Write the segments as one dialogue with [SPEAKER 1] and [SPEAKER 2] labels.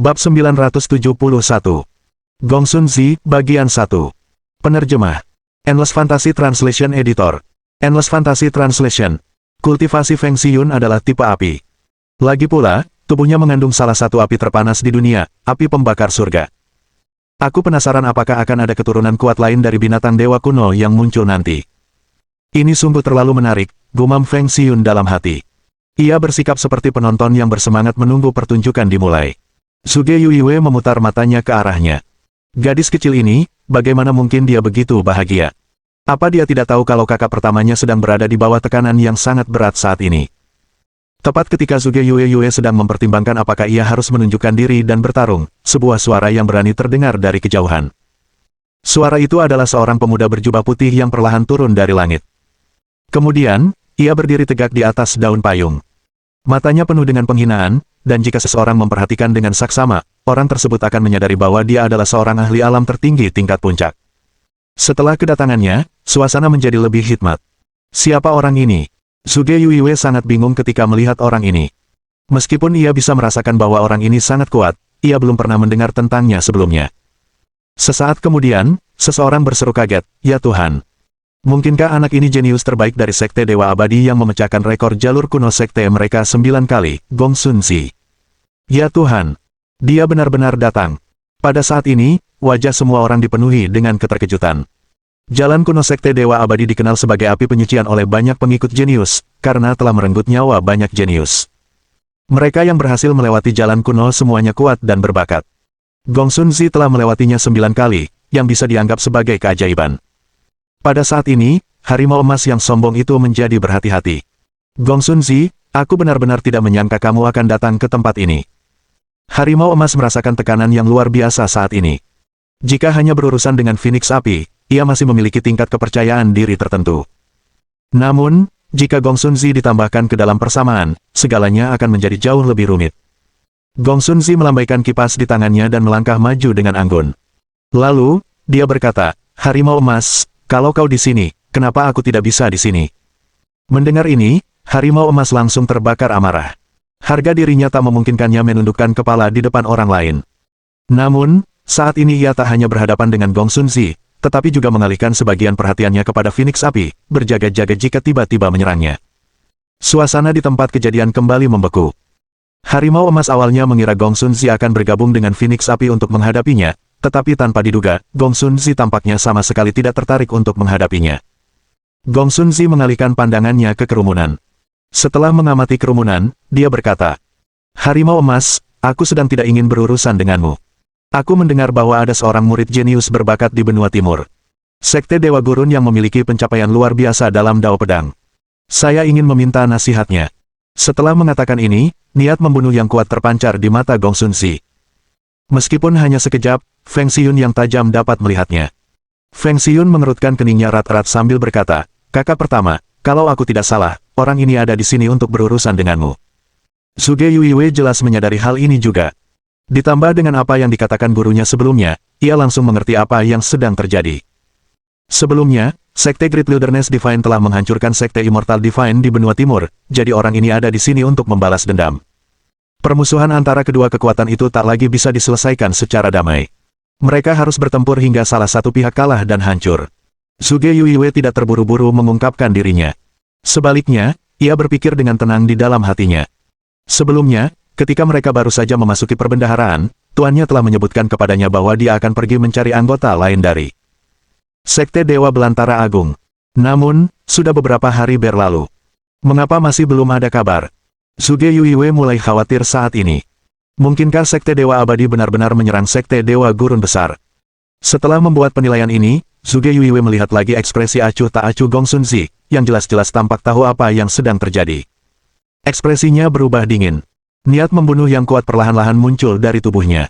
[SPEAKER 1] Bab 971. Gongsun Zi, Bagian 1. Penerjemah. Endless Fantasy Translation Editor. Endless Fantasy Translation. Kultivasi Feng Xiyun adalah tipe api. Lagi pula, tubuhnya mengandung salah satu api terpanas di dunia, api pembakar surga. Aku penasaran apakah akan ada keturunan kuat lain dari binatang dewa kuno yang muncul nanti. Ini sungguh terlalu menarik, gumam Feng Xiyun dalam hati. Ia bersikap seperti penonton yang bersemangat menunggu pertunjukan dimulai. Zhuge Yuiwei memutar matanya ke arahnya. Gadis kecil ini, bagaimana mungkin dia begitu bahagia? Apa dia tidak tahu kalau kakak pertamanya sedang berada di bawah tekanan yang sangat berat saat ini? Tepat ketika Zhuge Yuiwei sedang mempertimbangkan apakah ia harus menunjukkan diri dan bertarung, sebuah suara yang berani terdengar dari kejauhan. Suara itu adalah seorang pemuda berjubah putih yang perlahan turun dari langit. Kemudian, ia berdiri tegak di atas daun payung. Matanya penuh dengan penghinaan, dan jika seseorang memperhatikan dengan saksama, orang tersebut akan menyadari bahwa dia adalah seorang ahli alam tertinggi tingkat puncak. Setelah kedatangannya, suasana menjadi lebih hikmat. Siapa orang ini? Zhuge Yuiwei sangat bingung ketika melihat orang ini. Meskipun ia bisa merasakan bahwa orang ini sangat kuat, ia belum pernah mendengar tentangnya sebelumnya. Sesaat kemudian, seseorang berseru kaget, "Ya Tuhan! Mungkinkah anak ini jenius terbaik dari Sekte Dewa Abadi yang memecahkan rekor jalur kuno sekte mereka 9 kali, Gongsun Zi? Ya Tuhan! Dia benar-benar datang." Pada saat ini, wajah semua orang dipenuhi dengan keterkejutan. Jalan kuno Sekte Dewa Abadi dikenal sebagai api penyucian oleh banyak pengikut jenius, karena telah merenggut nyawa banyak jenius. Mereka yang berhasil melewati jalan kuno semuanya kuat dan berbakat. Gongsun Zi telah melewatinya 9 kali, yang bisa dianggap sebagai keajaiban. Pada saat ini, harimau emas yang sombong itu menjadi berhati-hati. "Gongsun Zi, aku benar-benar tidak menyangka kamu akan datang ke tempat ini." Harimau emas merasakan tekanan yang luar biasa saat ini. Jika hanya berurusan dengan Phoenix Api, ia masih memiliki tingkat kepercayaan diri tertentu. Namun, jika Gongsun Zi ditambahkan ke dalam persamaan, segalanya akan menjadi jauh lebih rumit. Gongsun Zi melambaikan kipas di tangannya dan melangkah maju dengan anggun. Lalu, dia berkata, "Harimau emas, kalau kau di sini, kenapa aku tidak bisa di sini?" Mendengar ini, harimau emas langsung terbakar amarah. Harga dirinya tak memungkinkannya menundukkan kepala di depan orang lain. Namun, saat ini ia tak hanya berhadapan dengan Gongsun Zi, tetapi juga mengalihkan sebagian perhatiannya kepada Phoenix Api, berjaga-jaga jika tiba-tiba menyerangnya. Suasana di tempat kejadian kembali membeku. Harimau emas awalnya mengira Gongsun Zi akan bergabung dengan Phoenix Api untuk menghadapinya, tetapi tanpa diduga, Gongsun Zi tampaknya sama sekali tidak tertarik untuk menghadapinya. Gongsun Zi mengalihkan pandangannya ke kerumunan. Setelah mengamati kerumunan, dia berkata, "Harimau emas, aku sedang tidak ingin berurusan denganmu. Aku mendengar bahwa ada seorang murid jenius berbakat di benua timur. Sekte Dewa Gurun yang memiliki pencapaian luar biasa dalam dao pedang. Saya ingin meminta nasihatnya." Setelah mengatakan ini, niat membunuh yang kuat terpancar di mata Gongsun Zi. Meskipun hanya sekejap, Feng Xiyun yang tajam dapat melihatnya. Feng Xiyun mengerutkan keningnya erat-erat sambil berkata, "Kakak pertama, kalau aku tidak salah, orang ini ada di sini untuk berurusan denganmu." Zhuge Yuiwei jelas menyadari hal ini juga. Ditambah dengan apa yang dikatakan gurunya sebelumnya, ia langsung mengerti apa yang sedang terjadi. Sebelumnya, Sekte Great Wilderness Divine telah menghancurkan Sekte Immortal Divine di benua timur, jadi orang ini ada di sini untuk membalas dendam. Permusuhan antara kedua kekuatan itu tak lagi bisa diselesaikan secara damai. Mereka harus bertempur hingga salah satu pihak kalah dan hancur. Zhuge Yuiwei tidak terburu-buru mengungkapkan dirinya. Sebaliknya, ia berpikir dengan tenang di dalam hatinya. Sebelumnya, ketika mereka baru saja memasuki perbendaharaan, tuannya telah menyebutkan kepadanya bahwa dia akan pergi mencari anggota lain dari Sekte Dewa Belantara Agung. Namun, sudah beberapa hari berlalu. Mengapa masih belum ada kabar? Zhuge Yuiwei mulai khawatir saat ini. Mungkinkah Sekte Dewa Abadi benar-benar menyerang Sekte Dewa Gurun Besar? Setelah membuat penilaian ini, Zhuge Yuiwei melihat lagi ekspresi acuh tak acuh Gongsun Zi, yang jelas-jelas tampak tahu apa yang sedang terjadi. Ekspresinya berubah dingin. Niat membunuh yang kuat perlahan-lahan muncul dari tubuhnya.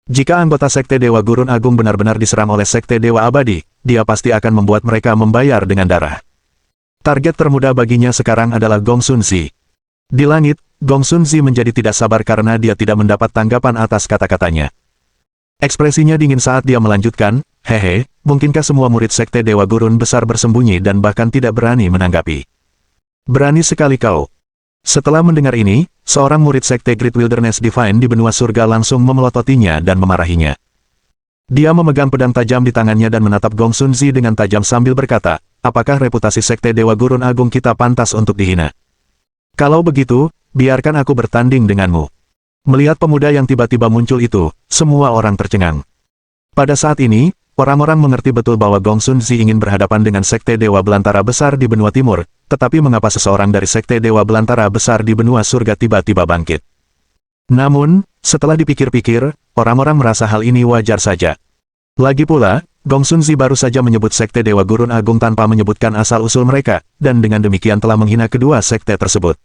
[SPEAKER 1] Jika anggota Sekte Dewa Gurun Agung benar-benar diserang oleh Sekte Dewa Abadi, dia pasti akan membuat mereka membayar dengan darah. Target termudah baginya sekarang adalah Gongsun Zi. Di langit, Gongsun Zi menjadi tidak sabar karena dia tidak mendapat tanggapan atas kata-katanya. Ekspresinya dingin saat dia melanjutkan, "Hehe, mungkinkah semua murid Sekte Dewa Gurun Besar bersembunyi dan bahkan tidak berani menanggapi?" "Berani sekali kau." Setelah mendengar ini, seorang murid sekte Great Wilderness Divine di benua surga langsung memelototinya dan memarahinya. Dia memegang pedang tajam di tangannya dan menatap Gong Sun Zi dengan tajam sambil berkata, apakah reputasi sekte Dewa Gurun Agung kita pantas untuk dihina? Kalau begitu, biarkan aku bertanding denganmu. Melihat pemuda yang tiba-tiba muncul itu, semua orang tercengang. Pada saat ini, orang-orang mengerti betul bahwa Gong Sun Zi ingin berhadapan dengan sekte Dewa Belantara Besar di benua timur, tetapi mengapa seseorang dari sekte Dewa Belantara Besar di benua surga tiba-tiba bangkit? Namun, setelah dipikir-pikir, orang-orang merasa hal ini wajar saja. Lagi pula, Gong Sun Zi baru saja menyebut sekte Dewa Gurun Agung tanpa menyebutkan asal-usul mereka, dan dengan demikian telah menghina kedua sekte tersebut.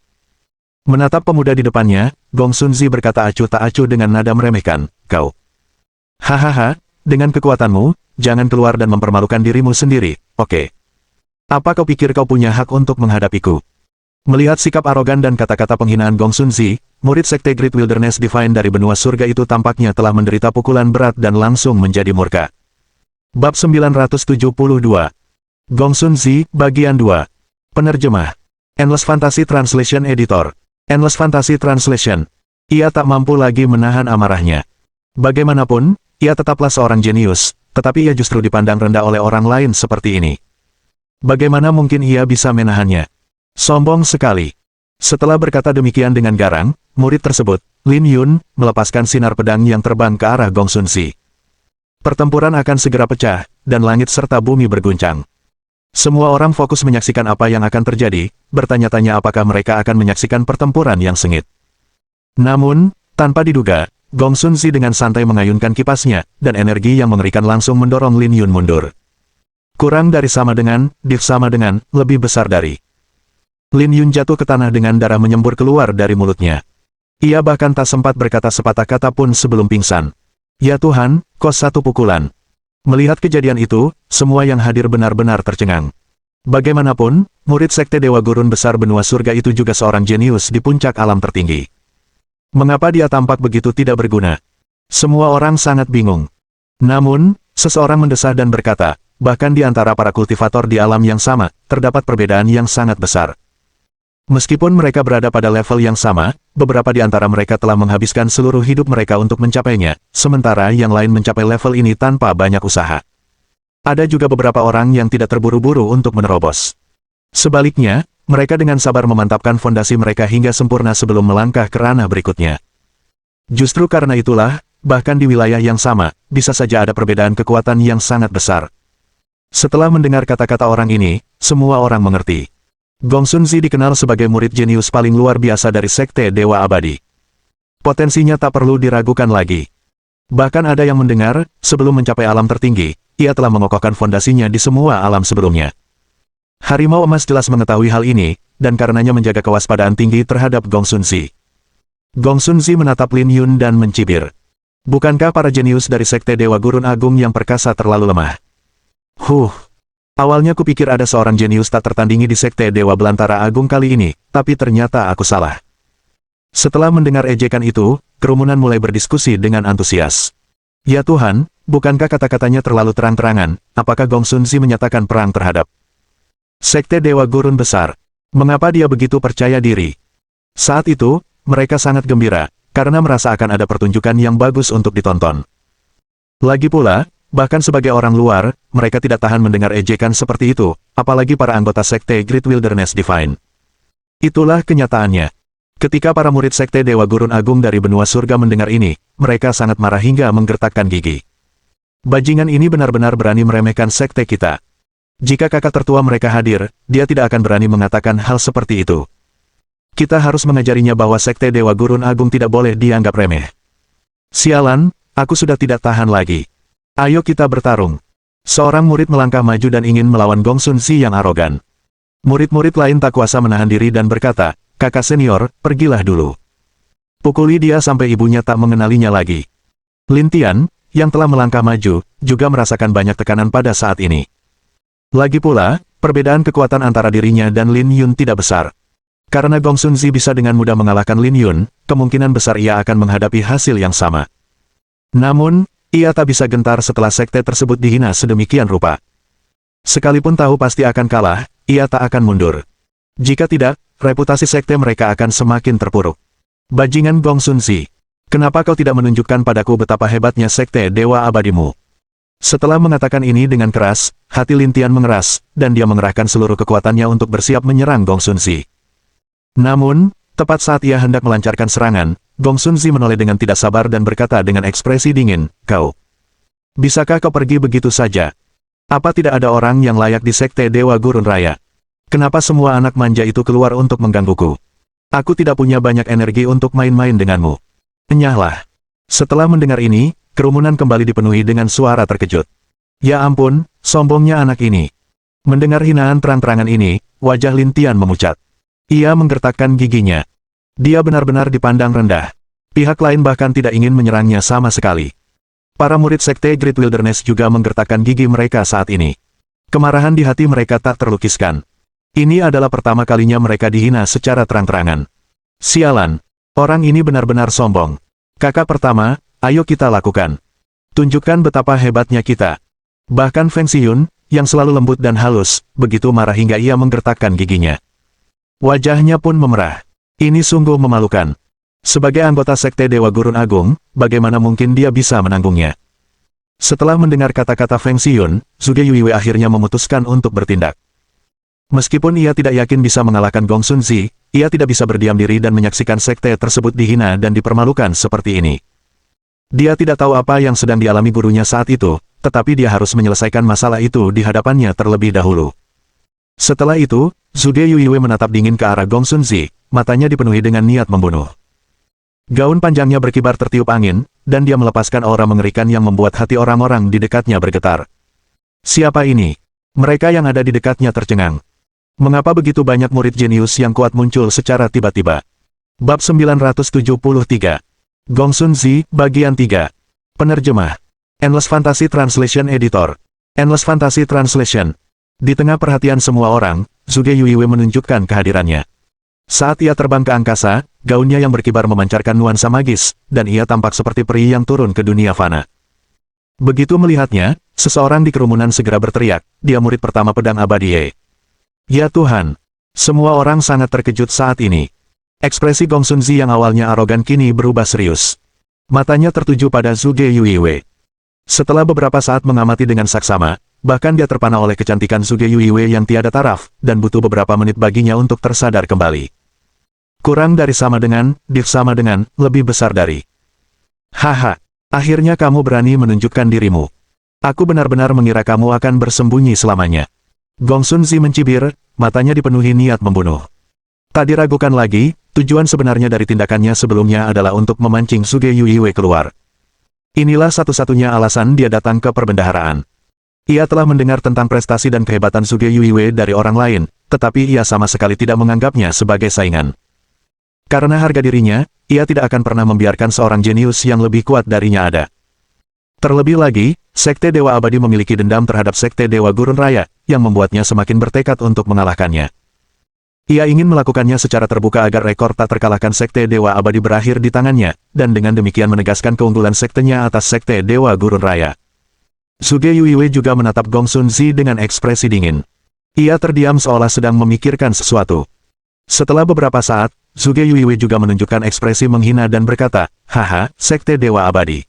[SPEAKER 1] Menatap pemuda di depannya, Gong Sun Zi berkata acuh tak acuh dengan nada meremehkan, kau. Hahaha, dengan kekuatanmu, jangan keluar dan mempermalukan dirimu sendiri, oke? Apa kau pikir kau punya hak untuk menghadapiku? Melihat sikap arogan dan kata-kata penghinaan Gong Sun Zi, murid sekte Great Wilderness Divine dari benua surga itu tampaknya telah menderita pukulan berat dan langsung menjadi murka. Bab 972 Gong Sun Zi, Bagian 2 Penerjemah Endless Fantasy Translation Editor Endless Fantasy Translation. Ia tak mampu lagi menahan amarahnya. Bagaimanapun, ia tetaplah seorang jenius, tetapi ia justru dipandang rendah oleh orang lain seperti ini. Bagaimana mungkin ia bisa menahannya? Sombong sekali. Setelah berkata demikian dengan garang, murid tersebut, Lin Yun, melepaskan sinar pedang yang terbang ke arah Gong Sun Zi. Pertempuran akan segera pecah, dan langit serta bumi berguncang. Semua orang fokus menyaksikan apa yang akan terjadi, bertanya-tanya apakah mereka akan menyaksikan pertempuran yang sengit. Namun, tanpa diduga, Gong Sun Zi dengan santai mengayunkan kipasnya, dan energi yang mengerikan langsung mendorong Lin Yun mundur. Kurang dari sama dengan, div sama dengan, lebih besar dari. Lin Yun jatuh ke tanah dengan darah menyembur keluar dari mulutnya. Ia bahkan tak sempat berkata sepatah kata pun sebelum pingsan. Ya Tuhan, kos satu pukulan. Melihat kejadian itu, semua yang hadir benar-benar tercengang. Bagaimanapun, murid sekte Dewa Gurun Besar benua surga itu juga seorang jenius di puncak alam tertinggi. Mengapa dia tampak begitu tidak berguna? Semua orang sangat bingung. Namun, seseorang mendesah dan berkata, bahkan di antara para kultivator di alam yang sama, terdapat perbedaan yang sangat besar. Meskipun mereka berada pada level yang sama, beberapa di antara mereka telah menghabiskan seluruh hidup mereka untuk mencapainya, sementara yang lain mencapai level ini tanpa banyak usaha. Ada juga beberapa orang yang tidak terburu-buru untuk menerobos. Sebaliknya, mereka dengan sabar memantapkan fondasi mereka hingga sempurna sebelum melangkah ke ranah berikutnya. Justru karena itulah, bahkan di wilayah yang sama, bisa saja ada perbedaan kekuatan yang sangat besar. Setelah mendengar kata-kata orang ini, semua orang mengerti. Gong Sun Zi dikenal sebagai murid jenius paling luar biasa dari sekte Dewa Abadi. Potensinya tak perlu diragukan lagi. Bahkan ada yang mendengar, sebelum mencapai alam tertinggi, ia telah mengokohkan fondasinya di semua alam sebelumnya. Harimau Emas jelas mengetahui hal ini, dan karenanya menjaga kewaspadaan tinggi terhadap Gong Sun Zi. Gong Sun Zi menatap Lin Yun dan mencibir. Bukankah para jenius dari sekte Dewa Gurun Agung yang perkasa terlalu lemah? Awalnya kupikir ada seorang jenius tak tertandingi di sekte Dewa Belantara Agung kali ini, tapi ternyata aku salah. Setelah mendengar ejekan itu, kerumunan mulai berdiskusi dengan antusias. Ya Tuhan, bukankah kata-katanya terlalu terang-terangan, apakah Gong Sun Zi menyatakan perang terhadap sekte Dewa Gurun Besar? Mengapa dia begitu percaya diri? Saat itu, mereka sangat gembira, karena merasa akan ada pertunjukan yang bagus untuk ditonton. Lagi pula, bahkan sebagai orang luar, mereka tidak tahan mendengar ejekan seperti itu, apalagi para anggota sekte Great Wilderness Divine. Itulah kenyataannya. Ketika para murid sekte Dewa Gurun Agung dari benua surga mendengar ini, mereka sangat marah hingga menggertakkan gigi. Bajingan ini benar-benar berani meremehkan sekte kita. Jika kakak tertua mereka hadir, dia tidak akan berani mengatakan hal seperti itu. Kita harus mengajarinya bahwa sekte Dewa Gurun Agung tidak boleh dianggap remeh. Sialan, aku sudah tidak tahan lagi. Ayo kita bertarung. Seorang murid melangkah maju dan ingin melawan Gong Sun Zi yang arogan. Murid-murid lain tak kuasa menahan diri dan berkata, kakak senior, pergilah dulu. Pukuli dia sampai ibunya tak mengenalinya lagi. Lin Tian, yang telah melangkah maju, juga merasakan banyak tekanan pada saat ini. Lagi pula, perbedaan kekuatan antara dirinya dan Lin Yun tidak besar. Karena Gong Sun Zi bisa dengan mudah mengalahkan Lin Yun, kemungkinan besar ia akan menghadapi hasil yang sama. Namun, ia tak bisa gentar setelah sekte tersebut dihina sedemikian rupa. Sekalipun tahu pasti akan kalah, ia tak akan mundur. Jika tidak, reputasi sekte mereka akan semakin terpuruk. Bajingan Gongsun Zi, kenapa kau tidak menunjukkan padaku betapa hebatnya sekte Dewa Abadimu? Setelah mengatakan ini dengan keras, hati Lin Tian mengeras, dan dia mengerahkan seluruh kekuatannya untuk bersiap menyerang Gongsun Zi. Namun, tepat saat ia hendak melancarkan serangan, Gongsun Zi menoleh dengan tidak sabar dan berkata dengan ekspresi dingin, "Kau, bisakah kau pergi begitu saja? Apa tidak ada orang yang layak di sekte Dewa Gurun Raya? Kenapa semua anak manja itu keluar untuk menggangguku? Aku tidak punya banyak energi untuk main-main denganmu." Enyahlah. Setelah mendengar ini, kerumunan kembali dipenuhi dengan suara terkejut. Ya ampun, sombongnya anak ini. Mendengar hinaan terang-terangan ini, wajah Lin Tian memucat. Ia menggertakkan giginya. Dia benar-benar dipandang rendah. Pihak lain bahkan tidak ingin menyerangnya sama sekali. Para murid sekte Great Wilderness juga menggertakkan gigi mereka saat ini. Kemarahan di hati mereka tak terlukiskan. Ini adalah pertama kalinya mereka dihina secara terang-terangan. Sialan, orang ini benar-benar sombong. Kakak pertama, ayo kita lakukan. Tunjukkan betapa hebatnya kita. Bahkan Feng Xiyun, yang selalu lembut dan halus, begitu marah hingga ia menggertakkan giginya. Wajahnya pun memerah. Ini sungguh memalukan. Sebagai anggota sekte Dewa Gurun Agung, bagaimana mungkin dia bisa menanggungnya? Setelah mendengar kata-kata Feng Xiyun, Zhuge Yuiwei akhirnya memutuskan untuk bertindak. Meskipun ia tidak yakin bisa mengalahkan Gongsun Zi, ia tidak bisa berdiam diri dan menyaksikan sekte tersebut dihina dan dipermalukan seperti ini. Dia tidak tahu apa yang sedang dialami gurunya saat itu, tetapi dia harus menyelesaikan masalah itu di hadapannya terlebih dahulu. Setelah itu, Zhuge Yuiwei menatap dingin ke arah Gongsun Zi, matanya dipenuhi dengan niat membunuh. Gaun panjangnya berkibar tertiup angin, dan dia melepaskan aura mengerikan yang membuat hati orang-orang di dekatnya bergetar. Siapa ini? Mereka yang ada di dekatnya tercengang. Mengapa begitu banyak murid jenius yang kuat muncul secara tiba-tiba? Bab 973. Gongsun Zi, Bagian 3. Penerjemah. Endless Fantasy Translation Editor. Endless Fantasy Translation. Di tengah perhatian semua orang, Zhuge Yuiwei menunjukkan kehadirannya. Saat ia terbang ke angkasa, gaunnya yang berkibar memancarkan nuansa magis, dan ia tampak seperti peri yang turun ke dunia fana. Begitu melihatnya, seseorang di kerumunan segera berteriak, "Dia murid pertama pedang abadi Ye." Ya Tuhan! Semua orang sangat terkejut saat ini. Ekspresi Gongsun Zi yang awalnya arogan kini berubah serius. Matanya tertuju pada Zhuge Yuiwei. Setelah beberapa saat mengamati dengan saksama, bahkan dia terpana oleh kecantikan Zhuge Yuiwei yang tiada taraf, dan butuh beberapa menit baginya untuk tersadar kembali. Kurang dari sama dengan, sama dengan, lebih besar dari. Haha, akhirnya kamu berani menunjukkan dirimu. Aku benar-benar mengira kamu akan bersembunyi selamanya. Gongsun Zi mencibir, matanya dipenuhi niat membunuh. Tak diragukan lagi, tujuan sebenarnya dari tindakannya sebelumnya adalah untuk memancing Zhuge Yuiwei keluar. Inilah satu-satunya alasan dia datang ke perbendaharaan. Ia telah mendengar tentang prestasi dan kehebatan Zhuge Yuiwei dari orang lain, tetapi ia sama sekali tidak menganggapnya sebagai saingan. Karena harga dirinya, ia tidak akan pernah membiarkan seorang jenius yang lebih kuat darinya ada. Terlebih lagi, Sekte Dewa Abadi memiliki dendam terhadap Sekte Dewa Gurun Raya, yang membuatnya semakin bertekad untuk mengalahkannya. Ia ingin melakukannya secara terbuka agar rekor tak terkalahkan Sekte Dewa Abadi berakhir di tangannya, dan dengan demikian menegaskan keunggulan sektenya atas Sekte Dewa Gurun Raya. Zhuge Yuiwei juga menatap Gongsun Zi dengan ekspresi dingin. Ia terdiam seolah sedang memikirkan sesuatu. Setelah beberapa saat, Zhuge Yuiwei juga menunjukkan ekspresi menghina dan berkata, "Haha, Sekte Dewa Abadi.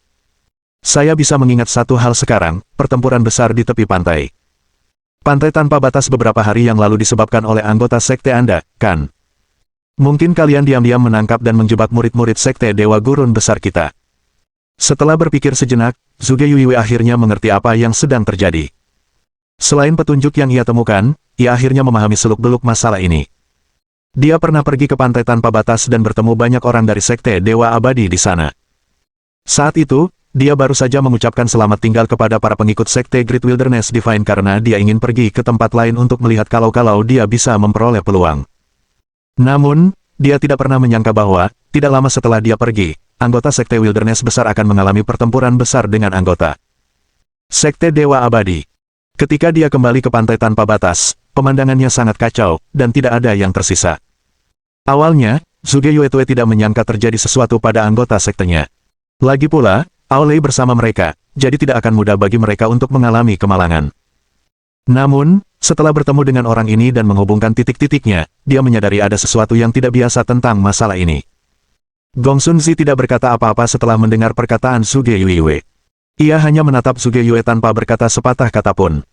[SPEAKER 1] Saya bisa mengingat satu hal sekarang, pertempuran besar di tepi pantai. Pantai tanpa batas beberapa hari yang lalu disebabkan oleh anggota sekte Anda, kan? Mungkin kalian diam-diam menangkap dan menjebak murid-murid sekte Dewa Gurun besar kita." Setelah berpikir sejenak, Zhuge Yuiwei akhirnya mengerti apa yang sedang terjadi. Selain petunjuk yang ia temukan, ia akhirnya memahami seluk-beluk masalah ini. Dia pernah pergi ke pantai tanpa batas dan bertemu banyak orang dari sekte Dewa Abadi di sana. Saat itu, dia baru saja mengucapkan selamat tinggal kepada para pengikut sekte Great Wilderness Divine karena dia ingin pergi ke tempat lain untuk melihat kalau-kalau dia bisa memperoleh peluang. Namun, dia tidak pernah menyangka bahwa, tidak lama setelah dia pergi, anggota sekte Wilderness besar akan mengalami pertempuran besar dengan anggota Sekte Dewa Abadi. Ketika dia kembali ke pantai tanpa batas, pemandangannya sangat kacau, dan tidak ada yang tersisa. Awalnya, Zhuge Yuiwei tidak menyangka terjadi sesuatu pada anggota sektenya. Lagi pula, Aolei bersama mereka, jadi tidak akan mudah bagi mereka untuk mengalami kemalangan. Namun, Setelah bertemu dengan orang ini dan menghubungkan titik-titiknya, dia menyadari ada sesuatu yang tidak biasa tentang masalah ini. Gongsun Zi tidak berkata apa-apa setelah mendengar perkataan Suge Yuiwe. Ia hanya menatap Suge Yue tanpa berkata sepatah kata pun.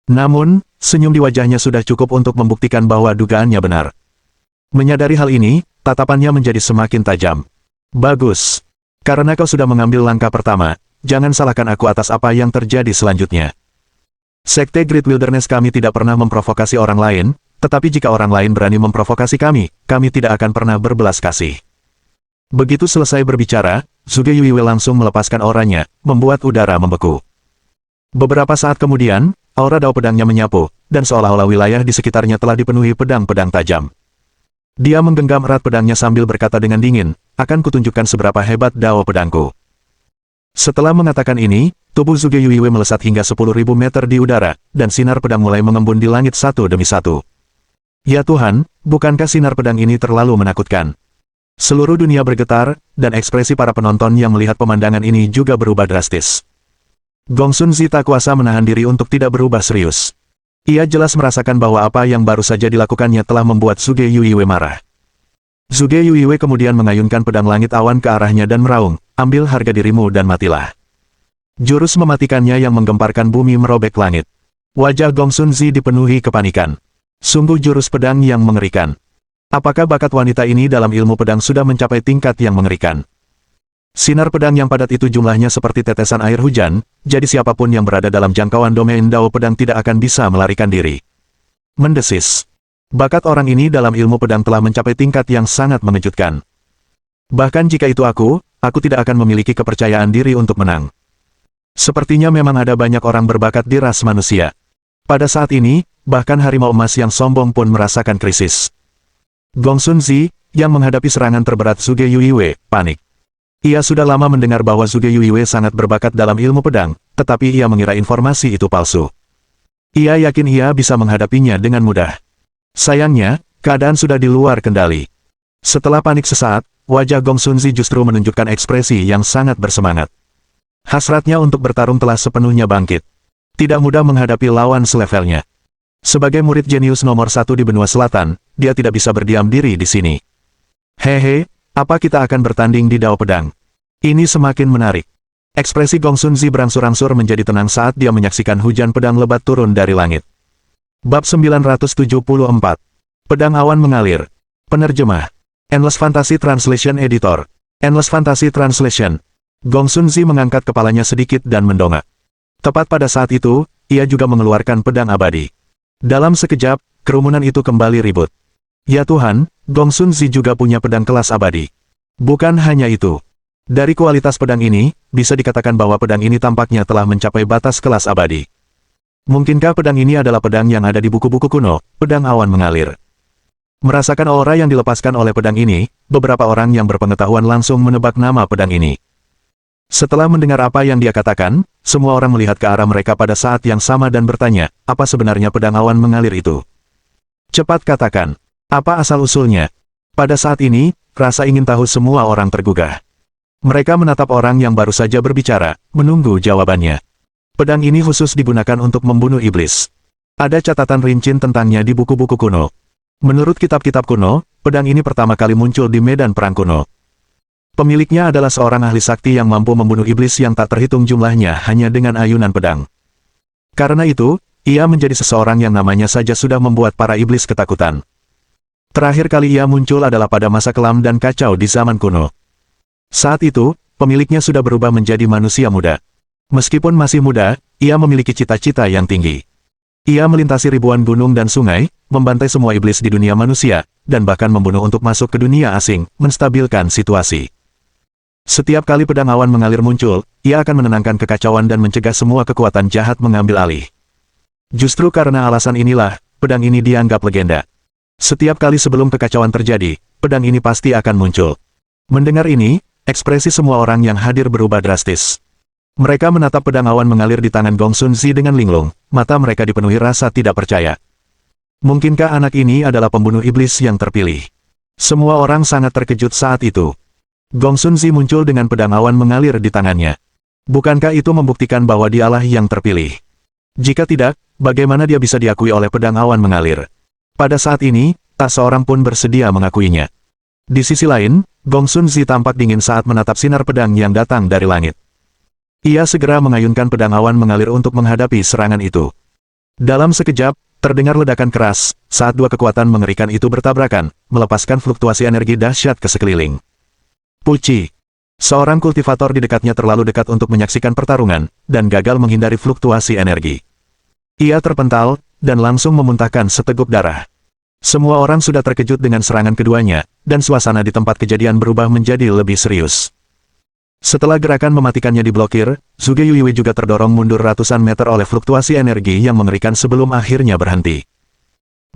[SPEAKER 1] Namun, senyum di wajahnya sudah cukup untuk membuktikan bahwa dugaannya benar. Menyadari hal ini, tatapannya menjadi semakin tajam. Bagus. Karena kau sudah mengambil langkah pertama, jangan salahkan aku atas apa yang terjadi selanjutnya. Sekte Great Wilderness kami tidak pernah memprovokasi orang lain, tetapi jika orang lain berani memprovokasi kami tidak akan pernah berbelas kasih. Begitu selesai berbicara, Suge Yuiwe langsung melepaskan auranya, membuat udara membeku. Beberapa saat kemudian, aura dao pedangnya menyapu, dan seolah-olah wilayah di sekitarnya telah dipenuhi pedang-pedang tajam. Dia menggenggam erat pedangnya sambil berkata dengan dingin, akan kutunjukkan seberapa hebat dao pedangku. Setelah mengatakan ini, tubuh Suge Yuiwe melesat hingga 10.000 meter di udara, dan sinar pedang mulai mengembun di langit satu demi satu. Ya Tuhan, bukankah sinar pedang ini terlalu menakutkan? Seluruh dunia bergetar, dan ekspresi para penonton yang melihat pemandangan ini juga berubah drastis. Gongsun Zi tak kuasa menahan diri untuk tidak berubah serius. Ia jelas merasakan bahwa apa yang baru saja dilakukannya telah membuat Suge Yuiwe marah. Suge Yuiwe kemudian mengayunkan pedang langit awan ke arahnya dan meraung, ambil harga dirimu dan matilah. Jurus mematikannya yang menggemparkan bumi merobek langit. Wajah Gongsun Zi dipenuhi kepanikan. Sungguh jurus pedang yang mengerikan. Apakah bakat wanita ini dalam ilmu pedang sudah mencapai tingkat yang mengerikan? Sinar pedang yang padat itu jumlahnya seperti tetesan air hujan, jadi siapapun yang berada dalam jangkauan domain dao pedang tidak akan bisa melarikan diri. Mendesis. Bakat orang ini dalam ilmu pedang telah mencapai tingkat yang sangat mengejutkan. Bahkan jika itu aku tidak akan memiliki kepercayaan diri untuk menang. Sepertinya memang ada banyak orang berbakat di ras manusia. Pada saat ini, bahkan harimau emas yang sombong pun merasakan krisis. Gongsun Zi, yang menghadapi serangan terberat Suge Yuiwe, panik. Ia sudah lama mendengar bahwa Suge Yuiwe sangat berbakat dalam ilmu pedang, tetapi ia mengira informasi itu palsu. Ia yakin ia bisa menghadapinya dengan mudah. Sayangnya, keadaan sudah di luar kendali. Setelah panik sesaat, wajah Gongsun Zi justru menunjukkan ekspresi yang sangat bersemangat. Hasratnya untuk bertarung telah sepenuhnya bangkit. Tidak mudah menghadapi lawan selevelnya. Sebagai murid jenius nomor 1 di benua selatan, dia tidak bisa berdiam diri di sini. Hehe, apa kita akan bertanding di dao pedang? Ini semakin menarik. Ekspresi Gongsun Zi berangsur-angsur menjadi tenang saat dia menyaksikan hujan pedang lebat turun dari langit. Bab 974. Pedang awan mengalir. Penerjemah. Endless Fantasy Translation Editor. Endless Fantasy Translation. Gongsun Zi mengangkat kepalanya sedikit dan mendongak. Tepat pada saat itu, ia juga mengeluarkan pedang abadi. Dalam sekejap, kerumunan itu kembali ribut. Ya Tuhan, Gongsun Zi juga punya pedang kelas abadi. Bukan hanya itu. Dari kualitas pedang ini, bisa dikatakan bahwa pedang ini tampaknya telah mencapai batas kelas abadi. Mungkinkah pedang ini adalah pedang yang ada di buku-buku kuno, pedang awan mengalir? Merasakan aura yang dilepaskan oleh pedang ini, beberapa orang yang berpengetahuan langsung menebak nama pedang ini. Setelah mendengar apa yang dia katakan, semua orang melihat ke arah mereka pada saat yang sama dan bertanya, apa sebenarnya pedang awan mengalir itu? Cepat katakan, apa asal-usulnya? Pada saat ini, rasa ingin tahu semua orang tergugah. Mereka menatap orang yang baru saja berbicara, menunggu jawabannya. Pedang ini khusus digunakan untuk membunuh iblis. Ada catatan rinci tentangnya di buku-buku kuno. Menurut kitab-kitab kuno, pedang ini pertama kali muncul di medan perang kuno. Pemiliknya adalah seorang ahli sakti yang mampu membunuh iblis yang tak terhitung jumlahnya hanya dengan ayunan pedang. Karena itu, ia menjadi seseorang yang namanya saja sudah membuat para iblis ketakutan. Terakhir kali ia muncul adalah pada masa kelam dan kacau di zaman kuno. Saat itu, pemiliknya sudah berubah menjadi manusia muda. Meskipun masih muda, ia memiliki cita-cita yang tinggi. Ia melintasi ribuan gunung dan sungai, membantai semua iblis di dunia manusia, dan bahkan membunuh untuk masuk ke dunia asing, menstabilkan situasi. Setiap kali pedang awan mengalir muncul, ia akan menenangkan kekacauan dan mencegah semua kekuatan jahat mengambil alih. Justru karena alasan inilah, pedang ini dianggap legenda. Setiap kali sebelum kekacauan terjadi, pedang ini pasti akan muncul. Mendengar ini, ekspresi semua orang yang hadir berubah drastis. Mereka menatap pedang awan mengalir di tangan Gongsun Zi dengan linglung, mata mereka dipenuhi rasa tidak percaya. Mungkinkah anak ini adalah pembunuh iblis yang terpilih? Semua orang sangat terkejut saat itu. Gongsun Zi muncul dengan pedang awan mengalir di tangannya. Bukankah itu membuktikan bahwa dialah yang terpilih? Jika tidak, bagaimana dia bisa diakui oleh pedang awan mengalir. Pada saat ini, tak seorang pun bersedia mengakuinya. Di sisi lain, Gong Sun Zi tampak dingin saat menatap sinar pedang yang datang dari langit. Ia segera mengayunkan pedang awan mengalir untuk menghadapi serangan itu. Dalam sekejap, terdengar ledakan keras, saat dua kekuatan mengerikan itu bertabrakan, melepaskan fluktuasi energi dahsyat ke sekeliling. Puci. Seorang kultivator di dekatnya terlalu dekat untuk menyaksikan pertarungan, dan gagal menghindari fluktuasi energi. Ia terpental, dan langsung memuntahkan seteguk darah. Semua orang sudah terkejut dengan serangan keduanya, dan suasana di tempat kejadian berubah menjadi lebih serius. Setelah gerakan mematikannya diblokir, Zhuge Yuiwei juga terdorong mundur ratusan meter oleh fluktuasi energi yang mengerikan sebelum akhirnya berhenti.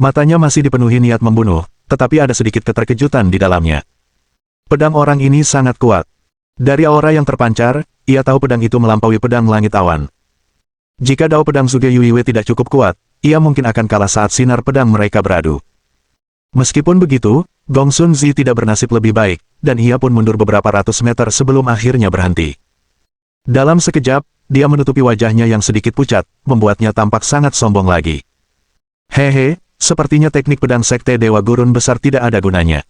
[SPEAKER 1] Matanya masih dipenuhi niat membunuh, tetapi ada sedikit keterkejutan di dalamnya. Pedang orang ini sangat kuat. Dari aura yang terpancar, ia tahu pedang itu melampaui pedang langit awan. Jika dao pedang Zhuge Yuiwei tidak cukup kuat, ia mungkin akan kalah saat sinar pedang mereka beradu. Meskipun begitu, Gong Sun Zi tidak bernasib lebih baik, dan ia pun mundur beberapa ratus meter sebelum akhirnya berhenti. Dalam sekejap, dia menutupi wajahnya yang sedikit pucat, membuatnya tampak sangat sombong lagi. Hehe, sepertinya teknik pedang sekte Dewa Gurun besar tidak ada gunanya.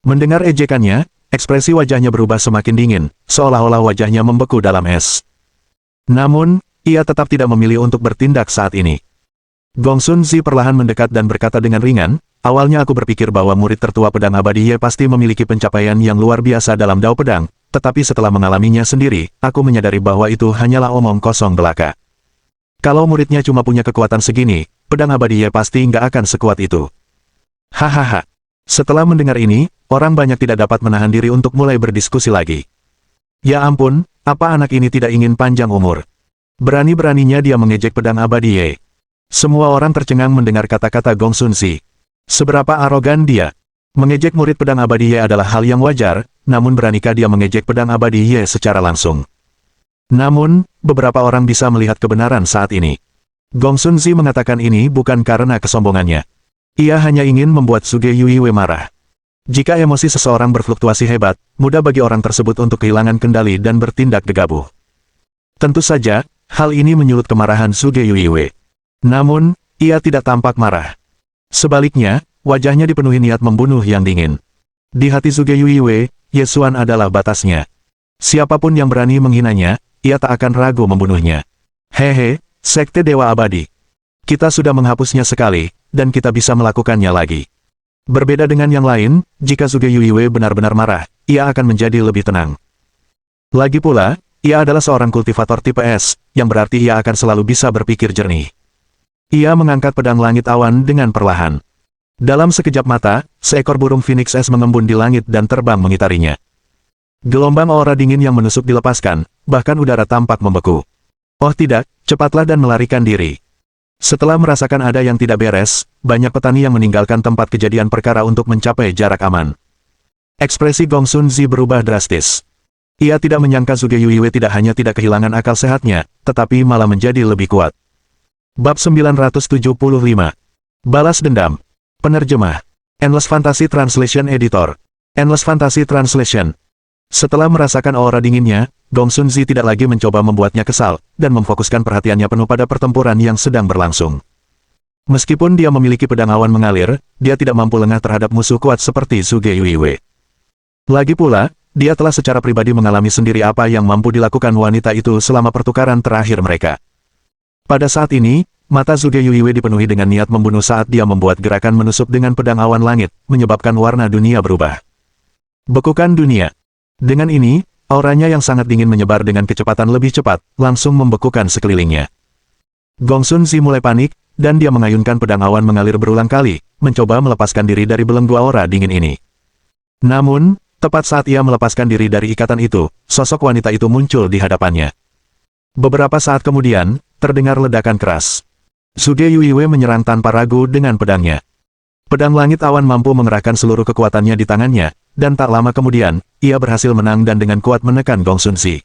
[SPEAKER 1] Mendengar ejekannya, ekspresi wajahnya berubah semakin dingin, seolah-olah wajahnya membeku dalam es. Namun, ia tetap tidak memilih untuk bertindak saat ini. Gong Sun Zi perlahan mendekat dan berkata dengan ringan, awalnya aku berpikir bahwa murid tertua pedang abadi Ye pasti memiliki pencapaian yang luar biasa dalam dao pedang, tetapi setelah mengalaminya sendiri, aku menyadari bahwa itu hanyalah omong kosong belaka. Kalau muridnya cuma punya kekuatan segini, pedang abadi Ye pasti nggak akan sekuat itu. Hahaha. Setelah mendengar ini, orang banyak tidak dapat menahan diri untuk mulai berdiskusi lagi. Ya ampun, apa anak ini tidak ingin panjang umur? Berani-beraninya dia mengejek pedang abadi Ye. Semua orang tercengang mendengar kata-kata Gong Sun Zi. Seberapa arogan dia? Mengejek murid pedang abadi Ye adalah hal yang wajar, namun beranikah dia mengejek pedang abadi Ye secara langsung? Namun, beberapa orang bisa melihat kebenaran saat ini. Gong Sun Zi mengatakan ini bukan karena kesombongannya. Ia hanya ingin membuat Zhuge Yuiwei marah. Jika emosi seseorang berfluktuasi hebat, mudah bagi orang tersebut untuk kehilangan kendali dan bertindak gegabah. Tentu saja, hal ini menyulut kemarahan Zhuge Yuiwei. Namun, ia tidak tampak marah. Sebaliknya, wajahnya dipenuhi niat membunuh yang dingin. Di hati Zhuge Yuiwei, Ye Xuan adalah batasnya. Siapapun yang berani menghinanya, ia tak akan ragu membunuhnya. Hehe, Sekte Dewa Abadi. Kita sudah menghapusnya sekali, dan kita bisa melakukannya lagi. Berbeda dengan yang lain, jika Zhuge Yuiwei benar-benar marah, ia akan menjadi lebih tenang. Lagi pula, ia adalah seorang kultivator tipe S, yang berarti ia akan selalu bisa berpikir jernih. Ia mengangkat pedang langit awan dengan perlahan. Dalam sekejap mata, seekor burung Phoenix Es mengembun di langit dan terbang mengitarinya. Gelombang aura dingin yang menusuk dilepaskan, bahkan udara tampak membeku. Oh tidak, cepatlah dan melarikan diri. Setelah merasakan ada yang tidak beres, banyak petani yang meninggalkan tempat kejadian perkara untuk mencapai jarak aman. Ekspresi Gong Sun Zi berubah drastis. Ia tidak menyangka Zhuge Yuiwei tidak hanya tidak kehilangan akal sehatnya, tetapi malah menjadi lebih kuat. Bab 975. Balas Dendam. Penerjemah. Endless Fantasy Translation Editor. Endless Fantasy Translation. Setelah merasakan aura dinginnya, Gong Sun Zi tidak lagi mencoba membuatnya kesal, dan memfokuskan perhatiannya penuh pada pertempuran yang sedang berlangsung. Meskipun dia memiliki pedang awan mengalir, dia tidak mampu lengah terhadap musuh kuat seperti Zhuge Yuiwei. Lagi pula, dia telah secara pribadi mengalami sendiri apa yang mampu dilakukan wanita itu selama pertukaran terakhir mereka. Pada saat ini, mata Zhuge Yuiwei dipenuhi dengan niat membunuh saat dia membuat gerakan menusuk dengan pedang awan langit, menyebabkan warna dunia berubah. Bekukan dunia. Dengan ini, auranya yang sangat dingin menyebar dengan kecepatan lebih cepat, langsung membekukan sekelilingnya. Gong Sun Zi mulai panik, dan dia mengayunkan pedang awan mengalir berulang kali, mencoba melepaskan diri dari belenggu aura dingin ini. Namun, tepat saat ia melepaskan diri dari ikatan itu, sosok wanita itu muncul di hadapannya. Beberapa saat kemudian, terdengar ledakan keras. Zhuge Yuiwei menyerang tanpa ragu dengan pedangnya. Pedang langit awan mampu mengerahkan seluruh kekuatannya di tangannya, dan tak lama kemudian, ia berhasil menang dan dengan kuat menekan Gong Sun Zi.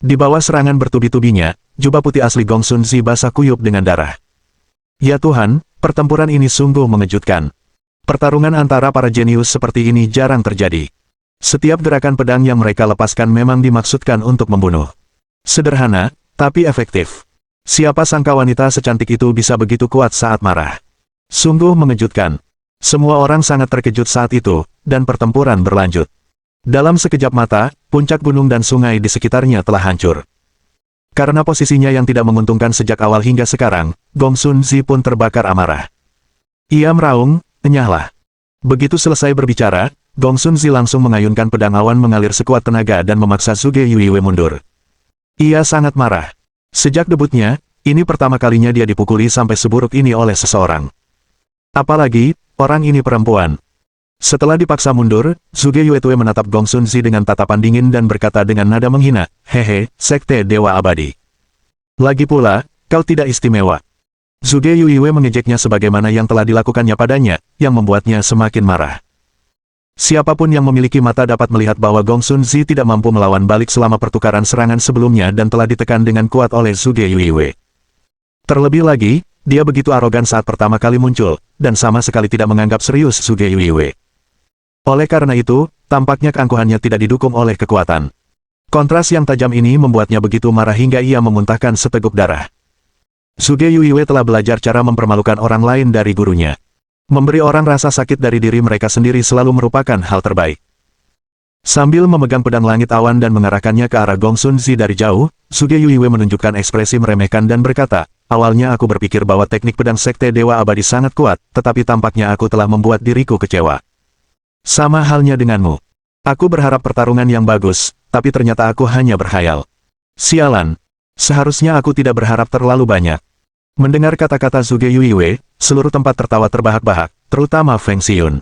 [SPEAKER 1] Di bawah serangan bertubi-tubinya, jubah putih asli Gong Sun Zi basah kuyup dengan darah. Ya Tuhan, pertempuran ini sungguh mengejutkan. Pertarungan antara para jenius seperti ini jarang terjadi. Setiap gerakan pedang yang mereka lepaskan memang dimaksudkan untuk membunuh. Sederhana, tapi efektif. Siapa sangka wanita secantik itu bisa begitu kuat saat marah. Sungguh mengejutkan. Semua orang sangat terkejut saat itu, dan pertempuran berlanjut. Dalam sekejap mata, puncak gunung dan sungai di sekitarnya telah hancur. Karena posisinya yang tidak menguntungkan sejak awal hingga sekarang, Gong Sun Zi pun terbakar amarah. Ia meraung, "Enyahlah." Begitu selesai berbicara, Gong Sun Zi langsung mengayunkan pedang awan mengalir sekuat tenaga dan memaksa Zhuge Yuiwei mundur. Ia sangat marah. Sejak debutnya, ini pertama kalinya dia dipukuli sampai seburuk ini oleh seseorang. Apalagi, orang ini perempuan. Setelah dipaksa mundur, Zhuge Yuiwei menatap Gong Sun Zi dengan tatapan dingin dan berkata dengan nada menghina, "Hehe, Sekte Dewa Abadi. Lagi pula, kau tidak istimewa." Zhuge Yuiwei mengejeknya sebagaimana yang telah dilakukannya padanya, yang membuatnya semakin marah. Siapapun yang memiliki mata dapat melihat bahwa Gong Sun Zi tidak mampu melawan balik selama pertukaran serangan sebelumnya dan telah ditekan dengan kuat oleh Zhuge Yuiwei. Terlebih lagi, dia begitu arogan saat pertama kali muncul, dan sama sekali tidak menganggap serius Zhuge Yuiwei. Oleh karena itu, tampaknya keangkuhannya tidak didukung oleh kekuatan. Kontras yang tajam ini membuatnya begitu marah hingga ia memuntahkan seteguk darah. Zhuge Yuiwei telah belajar cara mempermalukan orang lain dari gurunya. Memberi orang rasa sakit dari diri mereka sendiri selalu merupakan hal terbaik. Sambil memegang pedang langit awan dan mengarahkannya ke arah Gong Sun Zi dari jauh, Zhuge Yuiwei menunjukkan ekspresi meremehkan dan berkata, "Awalnya aku berpikir bahwa teknik pedang Sekte Dewa Abadi sangat kuat, tetapi tampaknya aku telah membuat diriku kecewa. Sama halnya denganmu. Aku berharap pertarungan yang bagus, tapi ternyata aku hanya berkhayal. Sialan. Seharusnya aku tidak berharap terlalu banyak." Mendengar kata-kata Zhuge Yuiwei, seluruh tempat tertawa terbahak-bahak, terutama Feng Xiyun.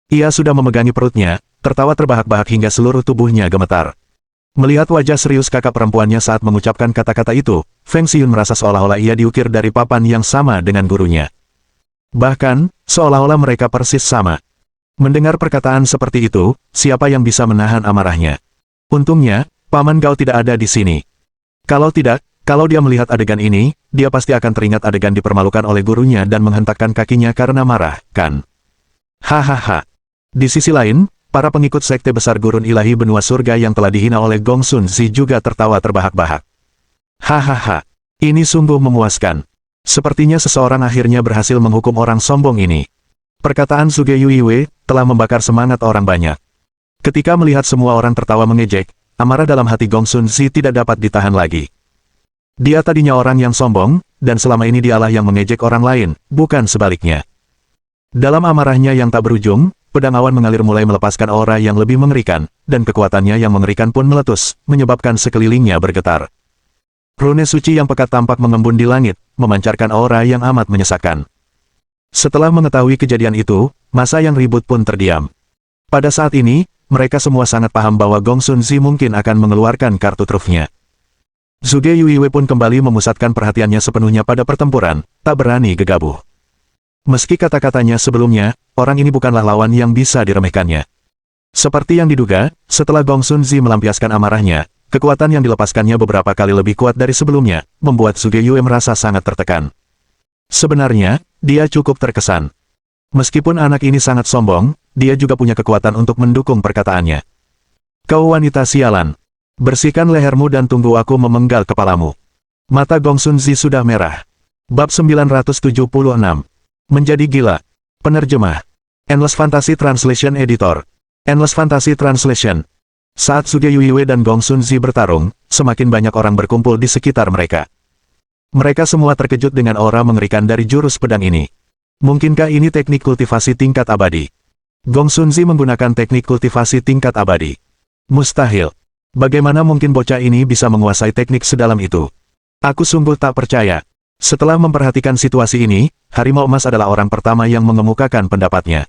[SPEAKER 1] Ia sudah memegangi perutnya, tertawa terbahak-bahak hingga seluruh tubuhnya gemetar. Melihat wajah serius kakak perempuannya saat mengucapkan kata-kata itu, Feng Xiyun merasa seolah-olah ia diukir dari papan yang sama dengan gurunya. Bahkan, seolah-olah mereka persis sama. Mendengar perkataan seperti itu, siapa yang bisa menahan amarahnya? Untungnya, Paman Gao tidak ada di sini. Kalau tidak, kalau dia melihat adegan ini, dia pasti akan teringat adegan dipermalukan oleh gurunya dan menghentakkan kakinya karena marah, kan? Hahaha. Di sisi lain, para pengikut Sekte Besar Gurun Ilahi Benua Surga yang telah dihina oleh Gong Sun Zi juga tertawa terbahak-bahak. Hahaha. Ini sungguh memuaskan. Sepertinya seseorang akhirnya berhasil menghukum orang sombong ini. Perkataan Zhuge Yuiwei telah membakar semangat orang banyak. Ketika melihat semua orang tertawa mengejek, amarah dalam hati Gong Sun Zi tidak dapat ditahan lagi. Dia tadinya orang yang sombong, dan selama ini dialah yang mengejek orang lain, bukan sebaliknya. Dalam amarahnya yang tak berujung, pedang awan mengalir mulai melepaskan aura yang lebih mengerikan, dan kekuatannya yang mengerikan pun meletus, menyebabkan sekelilingnya bergetar. Rune suci yang pekat tampak mengembun di langit, memancarkan aura yang amat menyesakkan. Setelah mengetahui kejadian itu, masa yang ribut pun terdiam. Pada saat ini, mereka semua sangat paham bahwa Gong Sun Zi mungkin akan mengeluarkan kartu trufnya. Zhuge Yuiwei pun kembali memusatkan perhatiannya sepenuhnya pada pertempuran, tak berani gegabah. Meski kata-katanya sebelumnya, orang ini bukanlah lawan yang bisa diremehkannya. Seperti yang diduga, setelah Gong Sun Zi melampiaskan amarahnya, kekuatan yang dilepaskannya beberapa kali lebih kuat dari sebelumnya, membuat Zhuge Yuiwei merasa sangat tertekan. Sebenarnya, dia cukup terkesan. Meskipun anak ini sangat sombong, dia juga punya kekuatan untuk mendukung perkataannya. "Kau wanita sialan. Bersihkan lehermu dan tunggu aku memenggal kepalamu." Mata Gong Sun Zi sudah merah. Bab 976. Menjadi gila. Penerjemah. Endless Fantasy Translation Editor. Endless Fantasy Translation. Saat Zhuge Yuiwei dan Gong Sun Zi bertarung, semakin banyak orang berkumpul di sekitar mereka. Mereka semua terkejut dengan aura mengerikan dari jurus pedang ini. Mungkinkah ini teknik kultivasi tingkat abadi? Gong Sun Zi menggunakan teknik kultivasi tingkat abadi. Mustahil. Bagaimana mungkin bocah ini bisa menguasai teknik sedalam itu? Aku sungguh tak percaya. Setelah memperhatikan situasi ini, Harimau Emas adalah orang pertama yang mengemukakan pendapatnya.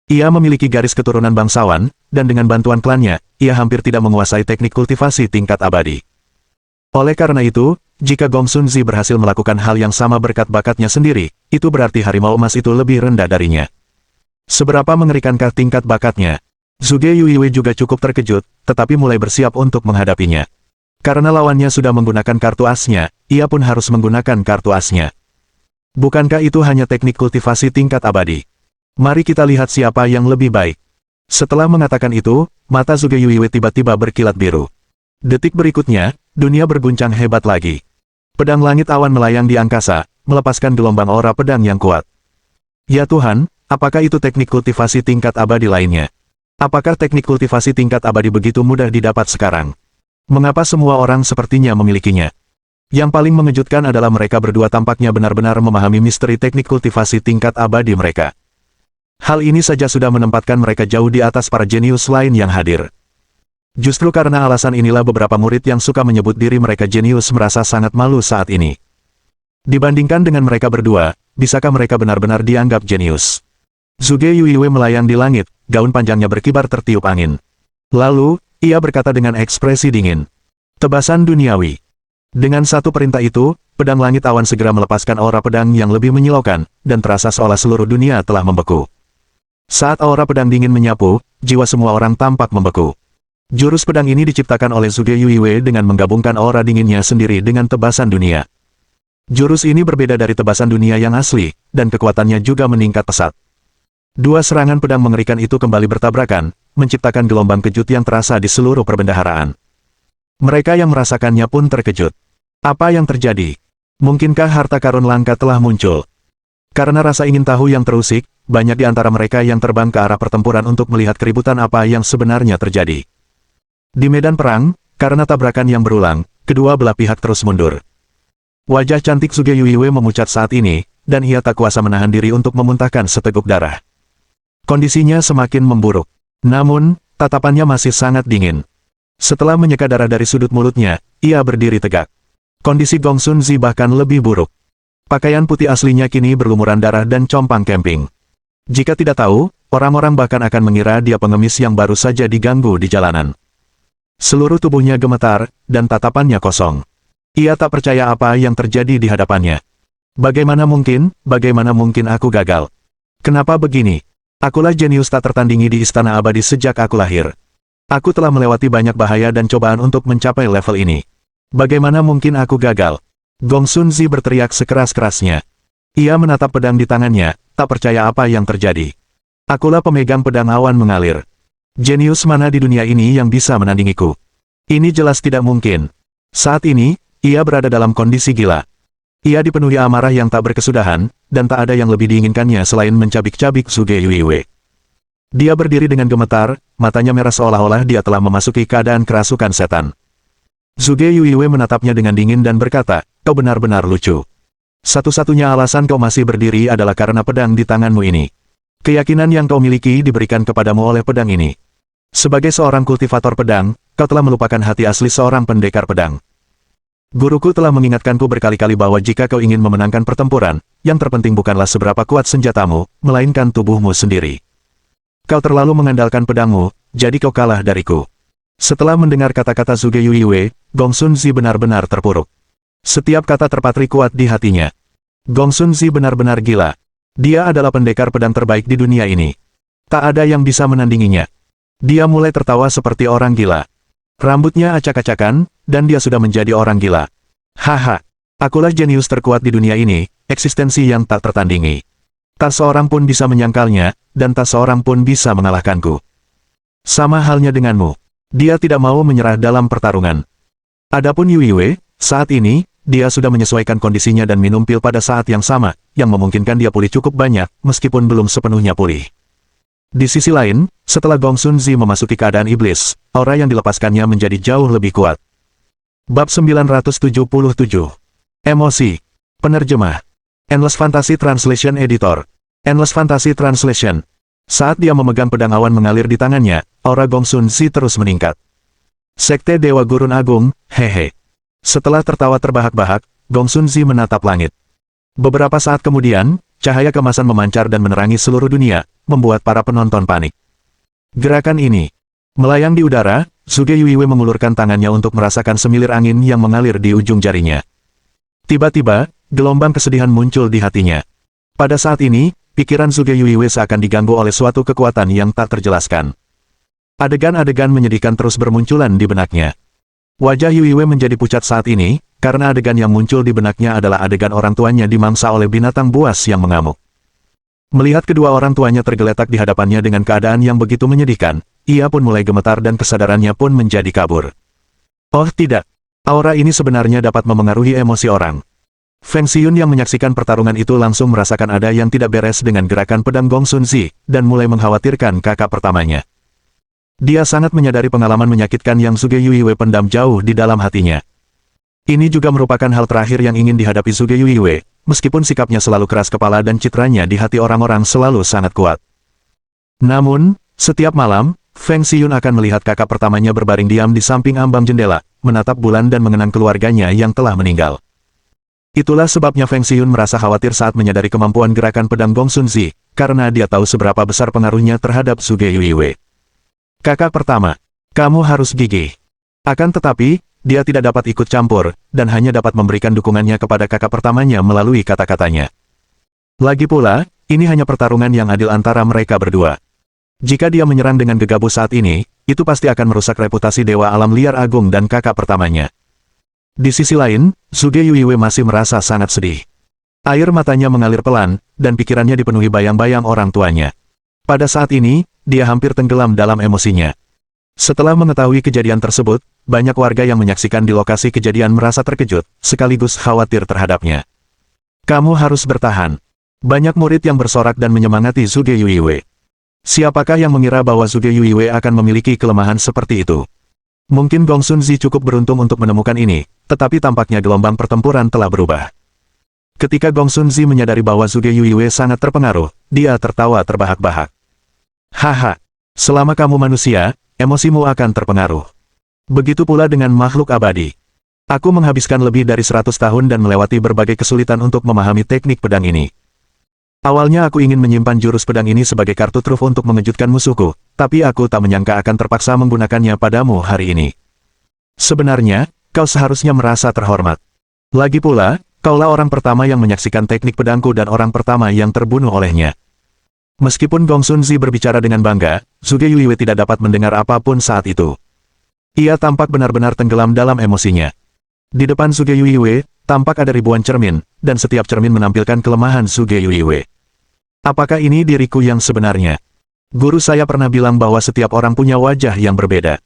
[SPEAKER 1] Ia memiliki garis keturunan bangsawan, dan dengan bantuan klannya, ia hampir tidak menguasai teknik kultivasi tingkat abadi. Oleh karena itu, jika Gong Sun Zi berhasil melakukan hal yang sama berkat bakatnya sendiri, itu berarti Harimau Emas itu lebih rendah darinya. Seberapa mengerikankah tingkat bakatnya? Zhuge Yuiwei juga cukup terkejut, tetapi mulai bersiap untuk menghadapinya. Karena lawannya sudah menggunakan kartu asnya, ia pun harus menggunakan kartu asnya. Bukankah itu hanya teknik kultivasi tingkat abadi? Mari kita lihat siapa yang lebih baik. Setelah mengatakan itu, mata Zhuge Yuiwei tiba-tiba berkilat biru. Detik berikutnya, dunia berguncang hebat lagi. Pedang langit awan melayang di angkasa, melepaskan gelombang aura pedang yang kuat. Ya Tuhan, apakah itu teknik kultivasi tingkat abadi lainnya? Apakah teknik kultivasi tingkat abadi begitu mudah didapat sekarang? Mengapa semua orang sepertinya memilikinya? Yang paling mengejutkan adalah mereka berdua tampaknya benar-benar memahami misteri teknik kultivasi tingkat abadi mereka. Hal ini saja sudah menempatkan mereka jauh di atas para jenius lain yang hadir. Justru karena alasan inilah beberapa murid yang suka menyebut diri mereka jenius merasa sangat malu saat ini. Dibandingkan dengan mereka berdua, bisakah mereka benar-benar dianggap jenius? Zhuge Yuiwei melayang di langit, gaun panjangnya berkibar tertiup angin. Lalu, ia berkata dengan ekspresi dingin. Tebasan duniawi. Dengan satu perintah itu, pedang langit awan segera melepaskan aura pedang yang lebih menyilaukan, dan terasa seolah seluruh dunia telah membeku. Saat aura pedang dingin menyapu, jiwa semua orang tampak membeku. Jurus pedang ini diciptakan oleh Zhuge Yuiwei dengan menggabungkan aura dinginnya sendiri dengan tebasan dunia. Jurus ini berbeda dari tebasan dunia yang asli, dan kekuatannya juga meningkat pesat. Dua serangan pedang mengerikan itu kembali bertabrakan, menciptakan gelombang kejut yang terasa di seluruh perbendaharaan. Mereka yang merasakannya pun terkejut. Apa yang terjadi? Mungkinkah harta karun langka telah muncul? Karena rasa ingin tahu yang terusik, banyak di antara mereka yang terbang ke arah pertempuran untuk melihat keributan apa yang sebenarnya terjadi. Di medan perang, karena tabrakan yang berulang, kedua belah pihak terus mundur. Wajah cantik Zhuge Yuiwei memucat saat ini, dan ia tak kuasa menahan diri untuk memuntahkan seteguk darah. Kondisinya semakin memburuk. Namun, tatapannya masih sangat dingin. Setelah menyeka darah dari sudut mulutnya, ia berdiri tegak. Kondisi Gong Sun Zi bahkan lebih buruk. Pakaian putih aslinya kini berlumuran darah dan compang camping. Jika tidak tahu, orang-orang bahkan akan mengira dia pengemis yang baru saja diganggu di jalanan. Seluruh tubuhnya gemetar, dan tatapannya kosong. Ia tak percaya apa yang terjadi di hadapannya. Bagaimana mungkin aku gagal? Kenapa begini? Akulah jenius tak tertandingi di Istana Abadi sejak aku lahir. Aku telah melewati banyak bahaya dan cobaan untuk mencapai level ini. Bagaimana mungkin aku gagal? Gong Sun Zi berteriak sekeras-kerasnya. Ia menatap pedang di tangannya, tak percaya apa yang terjadi. Akulah pemegang pedang awan mengalir. Jenius mana di dunia ini yang bisa menandingiku? Ini jelas tidak mungkin. Saat ini, ia berada dalam kondisi gila. Ia dipenuhi amarah yang tak berkesudahan, dan tak ada yang lebih diinginkannya selain mencabik-cabik Zhuge Yuiwei. Dia berdiri dengan gemetar, matanya merah seolah-olah dia telah memasuki keadaan kerasukan setan. Zhuge Yuiwei menatapnya dengan dingin dan berkata, kau benar-benar lucu. Satu-satunya alasan kau masih berdiri adalah karena pedang di tanganmu ini. Keyakinan yang kau miliki diberikan kepadamu oleh pedang ini. Sebagai seorang kultivator pedang, kau telah melupakan hati asli seorang pendekar pedang. Guruku telah mengingatkanku berkali-kali bahwa jika kau ingin memenangkan pertempuran, yang terpenting bukanlah seberapa kuat senjatamu, melainkan tubuhmu sendiri. Kau terlalu mengandalkan pedangmu, jadi kau kalah dariku. Setelah mendengar kata-kata Zhuge Yuiwei, Gong Sun Zi benar-benar terpuruk. Setiap kata terpatri kuat di hatinya. Gong Sun Zi benar-benar gila. Dia adalah pendekar pedang terbaik di dunia ini. Tak ada yang bisa menandinginya. Dia mulai tertawa seperti orang gila. Rambutnya acak-acakan, dan dia sudah menjadi orang gila. Haha, akulah jenius terkuat di dunia ini, eksistensi yang tak tertandingi. Tak seorang pun bisa menyangkalnya, dan tak seorang pun bisa mengalahkanku. Sama halnya denganmu. Dia tidak mau menyerah dalam pertarungan. Adapun Yuiwei, saat ini, dia sudah menyesuaikan kondisinya dan minum pil pada saat yang sama, yang memungkinkan dia pulih cukup banyak, meskipun belum sepenuhnya pulih. Di sisi lain, setelah Gong Sun Zi memasuki keadaan iblis, aura yang dilepaskannya menjadi jauh lebih kuat. Bab 977. Emosi. Penerjemah. Endless Fantasy Translation Editor. Endless Fantasy Translation. Saat dia memegang pedang awan mengalir di tangannya, aura Gong Sun Zi terus meningkat. Sekte Dewa Gurun Agung, hehe. Setelah tertawa terbahak-bahak, Gong Sun Zi menatap langit. Beberapa saat kemudian, cahaya kemasan memancar dan menerangi seluruh dunia, membuat para penonton panik. Gerakan ini melayang di udara, Zhuge Yuiwei mengulurkan tangannya untuk merasakan semilir angin yang mengalir di ujung jarinya. Tiba-tiba, gelombang kesedihan muncul di hatinya. Pada saat ini, pikiran Zhuge Yuiwei seakan diganggu oleh suatu kekuatan yang tak terjelaskan. Adegan-adegan menyedihkan terus bermunculan di benaknya. Wajah Yuiwei menjadi pucat saat ini, karena adegan yang muncul di benaknya adalah adegan orang tuanya dimangsa oleh binatang buas yang mengamuk. Melihat kedua orang tuanya tergeletak di hadapannya dengan keadaan yang begitu menyedihkan, ia pun mulai gemetar dan kesadarannya pun menjadi kabur. Oh tidak! Aura ini sebenarnya dapat memengaruhi emosi orang. Feng Xiyun yang menyaksikan pertarungan itu langsung merasakan ada yang tidak beres dengan gerakan pedang Gong Sun Zi, dan mulai mengkhawatirkan kakak pertamanya. Dia sangat menyadari pengalaman menyakitkan yang Zhuge Yuiwei pendam jauh di dalam hatinya. Ini juga merupakan hal terakhir yang ingin dihadapi Zhuge Yuiwei, meskipun sikapnya selalu keras kepala dan citranya di hati orang-orang selalu sangat kuat. Namun, setiap malam, Feng Xiyun akan melihat kakak pertamanya berbaring diam di samping ambang jendela, menatap bulan dan mengenang keluarganya yang telah meninggal. Itulah sebabnya Feng Xiyun merasa khawatir saat menyadari kemampuan gerakan pedang Gong Sun Zi, karena dia tahu seberapa besar pengaruhnya terhadap Zhuge Yuiwei. Kakak pertama, kamu harus gigih. Akan tetapi, dia tidak dapat ikut campur, dan hanya dapat memberikan dukungannya kepada kakak pertamanya melalui kata-katanya. Lagi pula, ini hanya pertarungan yang adil antara mereka berdua. Jika dia menyerang dengan gegabah saat ini, itu pasti akan merusak reputasi Dewa Alam Liar Agung dan kakak pertamanya. Di sisi lain, Zhuge Yuiwei masih merasa sangat sedih. Air matanya mengalir pelan, dan pikirannya dipenuhi bayang-bayang orang tuanya. Pada saat ini, dia hampir tenggelam dalam emosinya. Setelah mengetahui kejadian tersebut, banyak warga yang menyaksikan di lokasi kejadian merasa terkejut, sekaligus khawatir terhadapnya. Kamu harus bertahan. Banyak murid yang bersorak dan menyemangati Zhuge Yuiwei. Siapakah yang mengira bahwa Zhuge Yuiwei akan memiliki kelemahan seperti itu? Mungkin Gong Sun Zi cukup beruntung untuk menemukan ini, tetapi tampaknya gelombang pertempuran telah berubah. Ketika Gong Sun Zi menyadari bahwa Zhuge Yuiwei sangat terpengaruh, dia tertawa terbahak-bahak. Haha, selama kamu manusia, emosimu akan terpengaruh. Begitu pula dengan makhluk abadi. Aku menghabiskan lebih dari 100 tahun dan melewati berbagai kesulitan untuk memahami teknik pedang ini. Awalnya aku ingin menyimpan jurus pedang ini sebagai kartu truf untuk mengejutkan musuhku, tapi aku tak menyangka akan terpaksa menggunakannya padamu hari ini. Sebenarnya, kau seharusnya merasa terhormat. Lagi pula, kaulah orang pertama yang menyaksikan teknik pedangku dan orang pertama yang terbunuh olehnya. Meskipun Gong Sun Zi berbicara dengan bangga, Zhuge Yuiwei tidak dapat mendengar apapun saat itu. Ia tampak benar-benar tenggelam dalam emosinya. Di depan Zhuge Yuiwei, tampak ada ribuan cermin, dan setiap cermin menampilkan kelemahan Zhuge Yuiwei. Apakah ini diriku yang sebenarnya? Guru saya pernah bilang bahwa setiap orang punya wajah yang berbeda.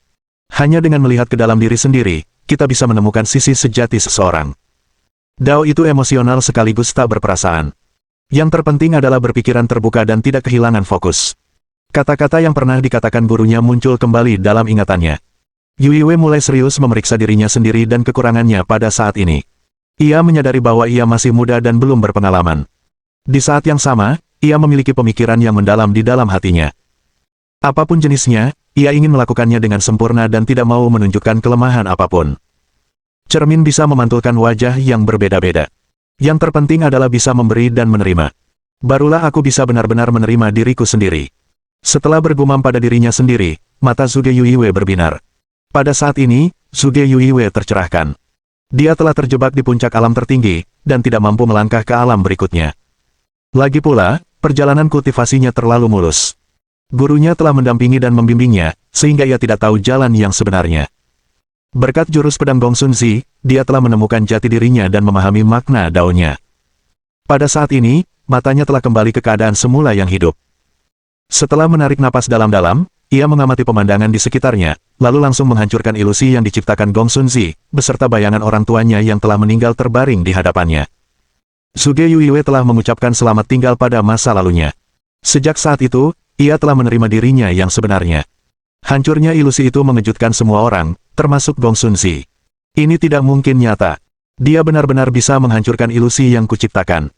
[SPEAKER 1] Hanya dengan melihat ke dalam diri sendiri, kita bisa menemukan sisi sejati seseorang. Dao itu emosional sekaligus tak berperasaan. Yang terpenting adalah berpikiran terbuka dan tidak kehilangan fokus. Kata-kata yang pernah dikatakan gurunya muncul kembali dalam ingatannya. Yuiwei mulai serius memeriksa dirinya sendiri dan kekurangannya pada saat ini. Ia menyadari bahwa ia masih muda dan belum berpengalaman. Di saat yang sama, ia memiliki pemikiran yang mendalam di dalam hatinya. Apapun jenisnya, ia ingin melakukannya dengan sempurna dan tidak mau menunjukkan kelemahan apapun. Cermin bisa memantulkan wajah yang berbeda-beda. Yang terpenting adalah bisa memberi dan menerima. Barulah aku bisa benar-benar menerima diriku sendiri. Setelah bergumam pada dirinya sendiri, mata Zhuge Yuiwei berbinar. Pada saat ini, Zhuge Yuiwei tercerahkan. Dia telah terjebak di puncak alam tertinggi, dan tidak mampu melangkah ke alam berikutnya. Lagi pula, perjalanan kultivasinya terlalu mulus. Gurunya telah mendampingi dan membimbingnya, sehingga ia tidak tahu jalan yang sebenarnya. Berkat jurus pedang Gong Sun Zi, dia telah menemukan jati dirinya dan memahami makna daunnya. Pada saat ini, matanya telah kembali ke keadaan semula yang hidup. Setelah menarik napas dalam-dalam, ia mengamati pemandangan di sekitarnya, lalu langsung menghancurkan ilusi yang diciptakan Gong Sun Zi, beserta bayangan orang tuanya yang telah meninggal terbaring di hadapannya. Zhuge Yuiwei telah mengucapkan selamat tinggal pada masa lalunya. Sejak saat itu, ia telah menerima dirinya yang sebenarnya. Hancurnya ilusi itu mengejutkan semua orang, termasuk Gong Sun Zi. Ini tidak mungkin nyata. Dia benar-benar bisa menghancurkan ilusi yang kuciptakan.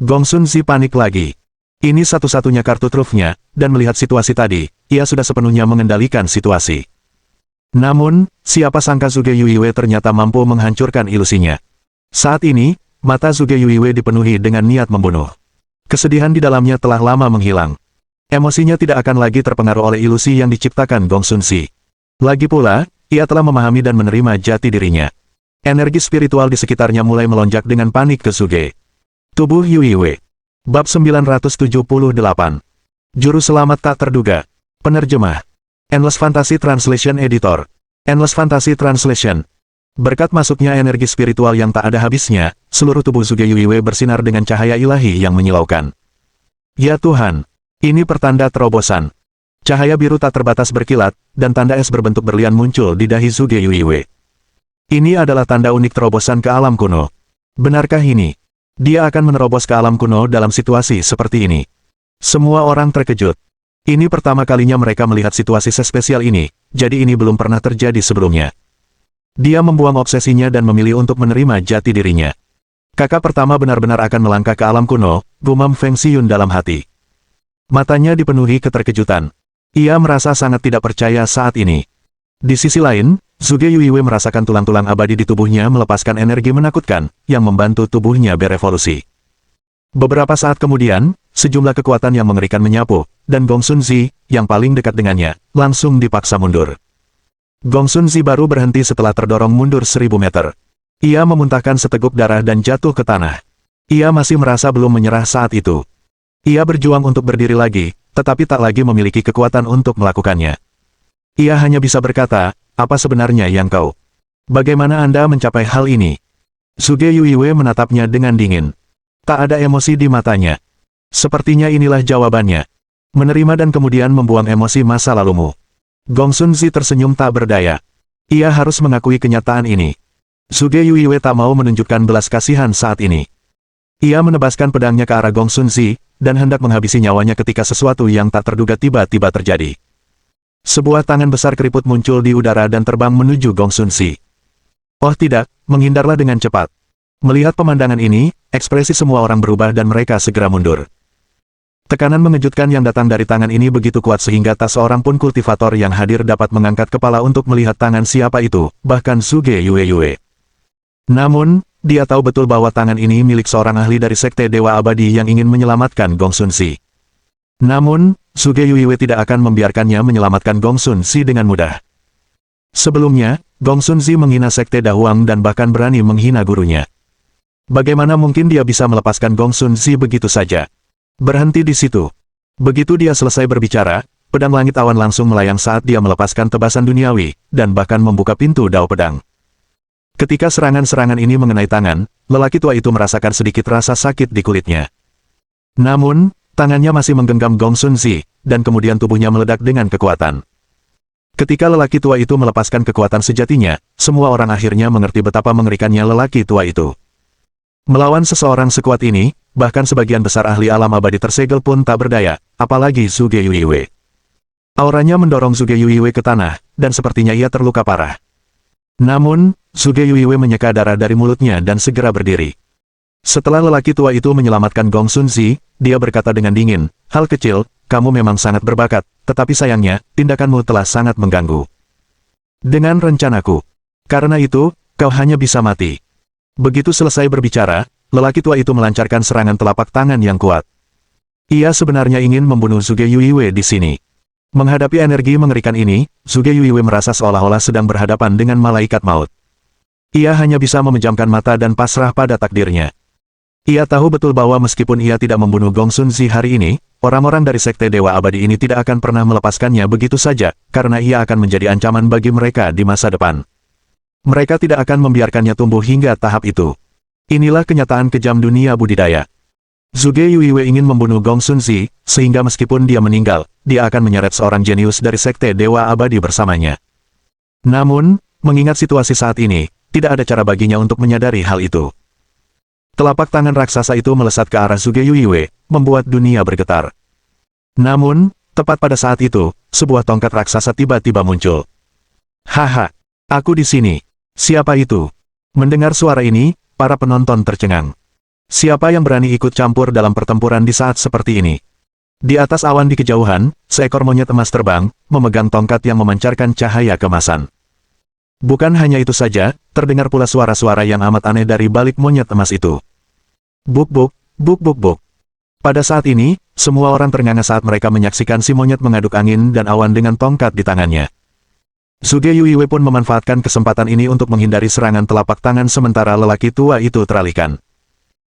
[SPEAKER 1] Gong Sun Zi panik lagi. Ini satu-satunya kartu trufnya, dan melihat situasi tadi, ia sudah sepenuhnya mengendalikan situasi. Namun, siapa sangka Zhuge Yuiwei ternyata mampu menghancurkan ilusinya. Saat ini, mata Zhuge Yuiwei dipenuhi dengan niat membunuh. Kesedihan di dalamnya telah lama menghilang. Emosinya tidak akan lagi terpengaruh oleh ilusi yang diciptakan Gong Sun Zi. Lagi pula, ia telah memahami dan menerima jati dirinya. Energi spiritual di sekitarnya mulai melonjak dengan panik ke Zhuge. Tubuh Yuiwei. Bab 978. Juru selamat tak terduga. Penerjemah. Endless Fantasy Translation Editor. Endless Fantasy Translation. Berkat masuknya energi spiritual yang tak ada habisnya, seluruh tubuh Zhuge Yuiwei bersinar dengan cahaya ilahi yang menyilaukan. Ya Tuhan, ini pertanda terobosan. Cahaya biru tak terbatas berkilat, dan tanda es berbentuk berlian muncul di dahi Zhuge Yuiwei. Ini adalah tanda unik terobosan ke alam kuno. Benarkah ini? Dia akan menerobos ke alam kuno dalam situasi seperti ini. Semua orang terkejut. Ini pertama kalinya mereka melihat situasi spesial ini, jadi ini belum pernah terjadi sebelumnya. Dia membuang obsesinya dan memilih untuk menerima jati dirinya. Kakak pertama benar-benar akan melangkah ke alam kuno, gumam Feng Xiyun dalam hati. Matanya dipenuhi keterkejutan. Ia merasa sangat tidak percaya saat ini. Di sisi lain, Zhuge Yuiwei merasakan tulang-tulang abadi di tubuhnya melepaskan energi menakutkan, yang membantu tubuhnya berevolusi. Beberapa saat kemudian, sejumlah kekuatan yang mengerikan menyapu, dan Gongsun Zi, yang paling dekat dengannya, langsung dipaksa mundur. Gongsun Zi baru berhenti setelah terdorong mundur 1000 meter. Ia memuntahkan seteguk darah dan jatuh ke tanah. Ia masih merasa belum menyerah saat itu. Ia berjuang untuk berdiri lagi, tetapi tak lagi memiliki kekuatan untuk melakukannya. Ia hanya bisa berkata, apa sebenarnya yang kau? Bagaimana Anda mencapai hal ini? Zhuge Yuiwei menatapnya dengan dingin. Tak ada emosi di matanya. Sepertinya inilah jawabannya. Menerima dan kemudian membuang emosi masa lalumu. Gongsun Zi tersenyum tak berdaya. Ia harus mengakui kenyataan ini. Zhuge Yuiwei tak mau menunjukkan belas kasihan saat ini. Ia menebaskan pedangnya ke arah Gongsun Zi, dan hendak menghabisi nyawanya ketika sesuatu yang tak terduga tiba-tiba terjadi. Sebuah tangan besar keriput muncul di udara dan terbang menuju Gongsun Zi. Oh tidak, menghindarlah dengan cepat. Melihat pemandangan ini, ekspresi semua orang berubah dan mereka segera mundur. Tekanan mengejutkan yang datang dari tangan ini begitu kuat sehingga tak seorang pun kultivator yang hadir dapat mengangkat kepala untuk melihat tangan siapa itu, bahkan Zhuge Yuiwei. Namun, dia tahu betul bahwa tangan ini milik seorang ahli dari Sekte Dewa Abadi yang ingin menyelamatkan Gongsun Zi. Namun, Zhuge Yuiwei tidak akan membiarkannya menyelamatkan Gongsun Zi dengan mudah. Sebelumnya, Gongsun Zi menghina Sekte Dahuang dan bahkan berani menghina gurunya. Bagaimana mungkin dia bisa melepaskan Gongsun Zi begitu saja? Berhenti di situ. Begitu dia selesai berbicara, pedang langit awan langsung melayang saat dia melepaskan tebasan duniawi, dan bahkan membuka pintu dao pedang. Ketika serangan-serangan ini mengenai tangan, lelaki tua itu merasakan sedikit rasa sakit di kulitnya. Namun, tangannya masih menggenggam Gongsun Zi, dan kemudian tubuhnya meledak dengan kekuatan. Ketika lelaki tua itu melepaskan kekuatan sejatinya, semua orang akhirnya mengerti betapa mengerikannya lelaki tua itu. Melawan seseorang sekuat ini, bahkan sebagian besar ahli alam abadi tersegel pun tak berdaya, apalagi Zhuge Yuiwei. Auranya mendorong Zhuge Yuiwei ke tanah, dan sepertinya ia terluka parah. Namun, Zhuge Yuiwei menyeka darah dari mulutnya dan segera berdiri. Setelah lelaki tua itu menyelamatkan Gongsun Zi, dia berkata dengan dingin, hal kecil, kamu memang sangat berbakat, tetapi sayangnya, tindakanmu telah sangat mengganggu dengan rencanaku. Karena itu, kau hanya bisa mati. Begitu selesai berbicara, lelaki tua itu melancarkan serangan telapak tangan yang kuat. Ia sebenarnya ingin membunuh Zhuge Yuiwei di sini. Menghadapi energi mengerikan ini, Zhuge Yuiwei merasa seolah-olah sedang berhadapan dengan malaikat maut. Ia hanya bisa memejamkan mata dan pasrah pada takdirnya. Ia tahu betul bahwa meskipun ia tidak membunuh Gongsun Zi hari ini, orang-orang dari Sekte Dewa Abadi ini tidak akan pernah melepaskannya begitu saja, karena ia akan menjadi ancaman bagi mereka di masa depan. Mereka tidak akan membiarkannya tumbuh hingga tahap itu. Inilah kenyataan kejam dunia budidaya. Zhuge Yuiwei ingin membunuh Gongsun Zi, sehingga meskipun dia meninggal, dia akan menyeret seorang jenius dari Sekte Dewa Abadi bersamanya. Namun, mengingat situasi saat ini, tidak ada cara baginya untuk menyadari hal itu. Telapak tangan raksasa itu melesat ke arah Zhuge Yuiwei, membuat dunia bergetar. Namun, tepat pada saat itu, sebuah tongkat raksasa tiba-tiba muncul. Haha, aku di sini. Siapa itu? Mendengar suara ini, para penonton tercengang. Siapa yang berani ikut campur dalam pertempuran di saat seperti ini? Di atas awan di kejauhan, seekor monyet emas terbang, memegang tongkat yang memancarkan cahaya kemasan. Bukan hanya itu saja, terdengar pula suara-suara yang amat aneh dari balik monyet emas itu. Buk-buk, buk-buk-buk. Pada saat ini, semua orang ternganga saat mereka menyaksikan si monyet mengaduk angin dan awan dengan tongkat di tangannya. Zhuge Yuiwei pun memanfaatkan kesempatan ini untuk menghindari serangan telapak tangan sementara lelaki tua itu teralihkan.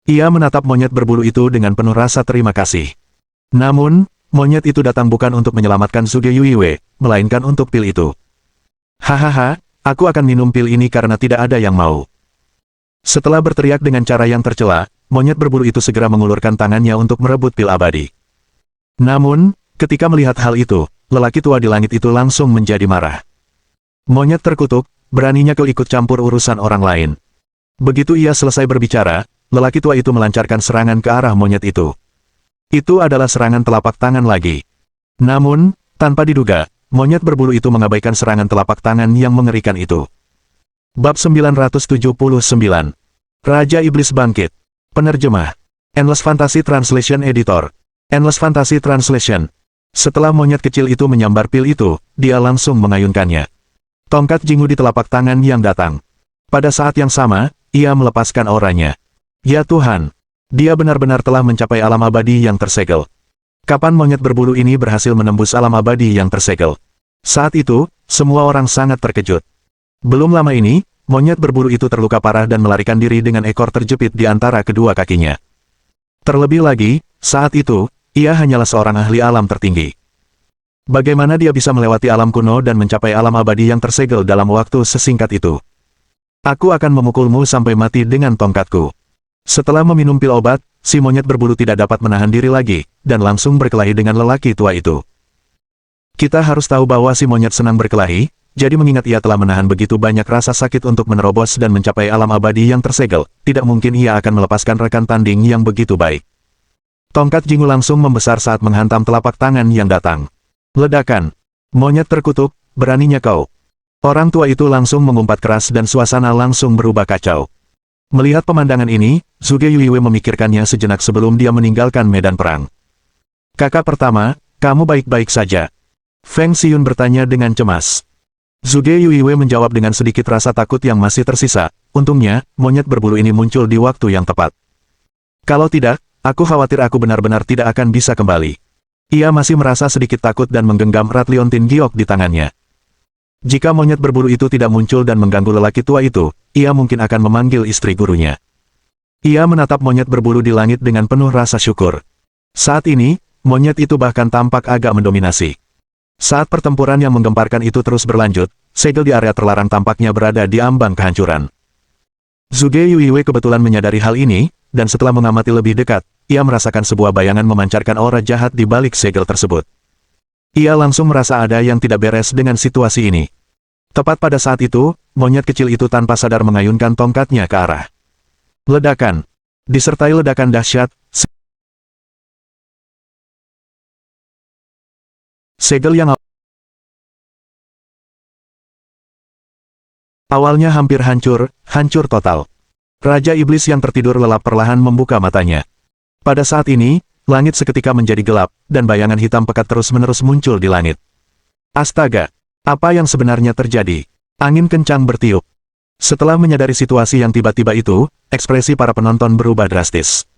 [SPEAKER 1] Ia menatap monyet berbulu itu dengan penuh rasa terima kasih. Namun, monyet itu datang bukan untuk menyelamatkan Zhuge Yuiwei, melainkan untuk pil itu. Hahaha, aku akan minum pil ini karena tidak ada yang mau. Setelah berteriak dengan cara yang tercela, monyet berbulu itu segera mengulurkan tangannya untuk merebut pil abadi. Namun, ketika melihat hal itu, lelaki tua di langit itu langsung menjadi marah. Monyet terkutuk, beraninya kau ikut campur urusan orang lain. Begitu ia selesai berbicara, lelaki tua itu melancarkan serangan ke arah monyet itu. Itu adalah serangan telapak tangan lagi. Namun, tanpa diduga, monyet berbulu itu mengabaikan serangan telapak tangan yang mengerikan itu. Bab 979. Raja Iblis Bangkit. Penerjemah. Endless Fantasy Translation Editor. Endless Fantasy Translation. Setelah monyet kecil itu menyambar pil itu, dia langsung mengayunkannya. Tongkat Jingu di telapak tangan yang datang. Pada saat yang sama, ia melepaskan auranya. Ya Tuhan! Dia benar-benar telah mencapai alam abadi yang tersegel. Kapan monyet berbulu ini berhasil menembus alam abadi yang tersegel? Saat itu, semua orang sangat terkejut. Belum lama ini, monyet berbulu itu terluka parah dan melarikan diri dengan ekor terjepit di antara kedua kakinya. Terlebih lagi, saat itu, ia hanyalah seorang ahli alam tertinggi. Bagaimana dia bisa melewati alam kuno dan mencapai alam abadi yang tersegel dalam waktu sesingkat itu? Aku akan memukulmu sampai mati dengan tongkatku. Setelah meminum pil obat, si monyet berbulu tidak dapat menahan diri lagi, dan langsung berkelahi dengan lelaki tua itu. Kita harus tahu bahwa si monyet senang berkelahi, jadi mengingat ia telah menahan begitu banyak rasa sakit untuk menerobos dan mencapai alam abadi yang tersegel, tidak mungkin ia akan melepaskan rekan tanding yang begitu baik. Tongkat Jingu langsung membesar saat menghantam telapak tangan yang datang. Ledakan. Monyet terkutuk, beraninya kau. Orang tua itu langsung mengumpat keras dan suasana langsung berubah kacau. Melihat pemandangan ini, Zhuge Yuiwei memikirkannya sejenak sebelum dia meninggalkan medan perang. Kakak pertama, kamu baik-baik saja? Feng Xiyun bertanya dengan cemas. Zhuge Yuiwei menjawab dengan sedikit rasa takut yang masih tersisa. Untungnya, monyet berbulu ini muncul di waktu yang tepat. Kalau tidak, aku khawatir aku benar-benar tidak akan bisa kembali. Ia masih merasa sedikit takut dan menggenggam erat liontin giok di tangannya. Jika monyet berbulu itu tidak muncul dan mengganggu lelaki tua itu, ia mungkin akan memanggil istri gurunya. Ia menatap monyet berbulu di langit dengan penuh rasa syukur. Saat ini, monyet itu bahkan tampak agak mendominasi. Saat pertempuran yang menggemparkan itu terus berlanjut, segel di area terlarang tampaknya berada di ambang kehancuran. Zhuge Yuiwei kebetulan menyadari hal ini, dan setelah mengamati lebih dekat, ia merasakan sebuah bayangan memancarkan aura jahat di balik segel tersebut. Ia langsung merasa ada yang tidak beres dengan situasi ini. Tepat pada saat itu, monyet kecil itu tanpa sadar mengayunkan tongkatnya ke arah. Ledakan. Disertai ledakan dahsyat, segel yang awalnya hampir hancur total. Raja Iblis yang tertidur lelap perlahan membuka matanya. Pada saat ini, langit seketika menjadi gelap, dan bayangan hitam pekat terus-menerus muncul di langit. Astaga! Apa yang sebenarnya terjadi? Angin kencang bertiup. Setelah menyadari situasi yang tiba-tiba itu, ekspresi para penonton berubah drastis.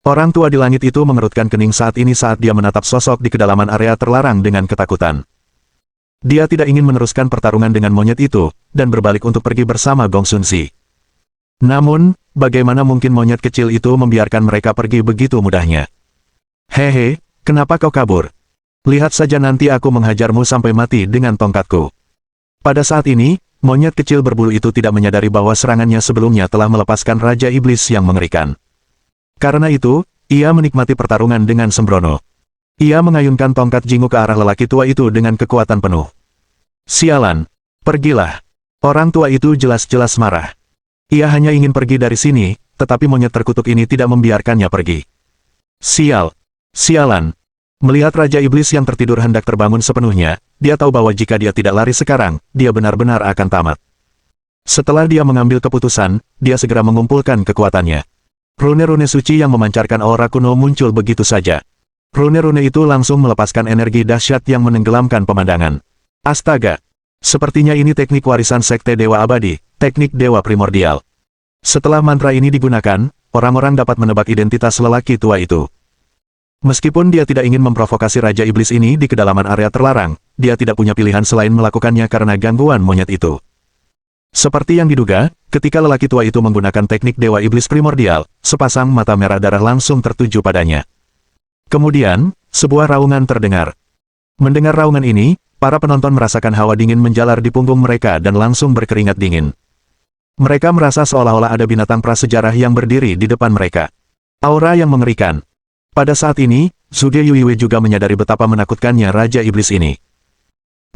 [SPEAKER 1] Orang tua di langit itu mengerutkan kening saat dia menatap sosok di kedalaman area terlarang dengan ketakutan. Dia tidak ingin meneruskan pertarungan dengan monyet itu, dan berbalik untuk pergi bersama Gong Sun Zi. Namun, bagaimana mungkin monyet kecil itu membiarkan mereka pergi begitu mudahnya? Hehe, kenapa kau kabur? Lihat saja nanti aku menghajarmu sampai mati dengan tongkatku. Pada saat ini, monyet kecil berbulu itu tidak menyadari bahwa serangannya sebelumnya telah melepaskan Raja Iblis yang mengerikan. Karena itu, ia menikmati pertarungan dengan sembrono. Ia mengayunkan tongkat Jingu ke arah lelaki tua itu dengan kekuatan penuh. Sialan! Pergilah! Orang tua itu jelas-jelas marah. Ia hanya ingin pergi dari sini, tetapi monyet terkutuk ini tidak membiarkannya pergi. Sial! Sialan! Melihat Raja Iblis yang tertidur hendak terbangun sepenuhnya, dia tahu bahwa jika dia tidak lari sekarang, dia benar-benar akan tamat. Setelah dia mengambil keputusan, dia segera mengumpulkan kekuatannya. Rune-rune suci yang memancarkan aura kuno muncul begitu saja. Rune-rune itu langsung melepaskan energi dahsyat yang menenggelamkan pemandangan. Astaga! Sepertinya ini teknik warisan Sekte Dewa Abadi, teknik Dewa Primordial. Setelah mantra ini digunakan, orang-orang dapat menebak identitas lelaki tua itu. Meskipun dia tidak ingin memprovokasi Raja Iblis ini di kedalaman area terlarang, dia tidak punya pilihan selain melakukannya karena gangguan monyet itu. Seperti yang diduga, ketika lelaki tua itu menggunakan teknik Dewa Iblis Primordial, sepasang mata merah darah langsung tertuju padanya. Kemudian, sebuah raungan terdengar. Mendengar raungan ini, para penonton merasakan hawa dingin menjalar di punggung mereka dan langsung berkeringat dingin. Mereka merasa seolah-olah ada binatang prasejarah yang berdiri di depan mereka. Aura yang mengerikan. Pada saat ini, Zhuge Yuiwei juga menyadari betapa menakutkannya Raja Iblis ini.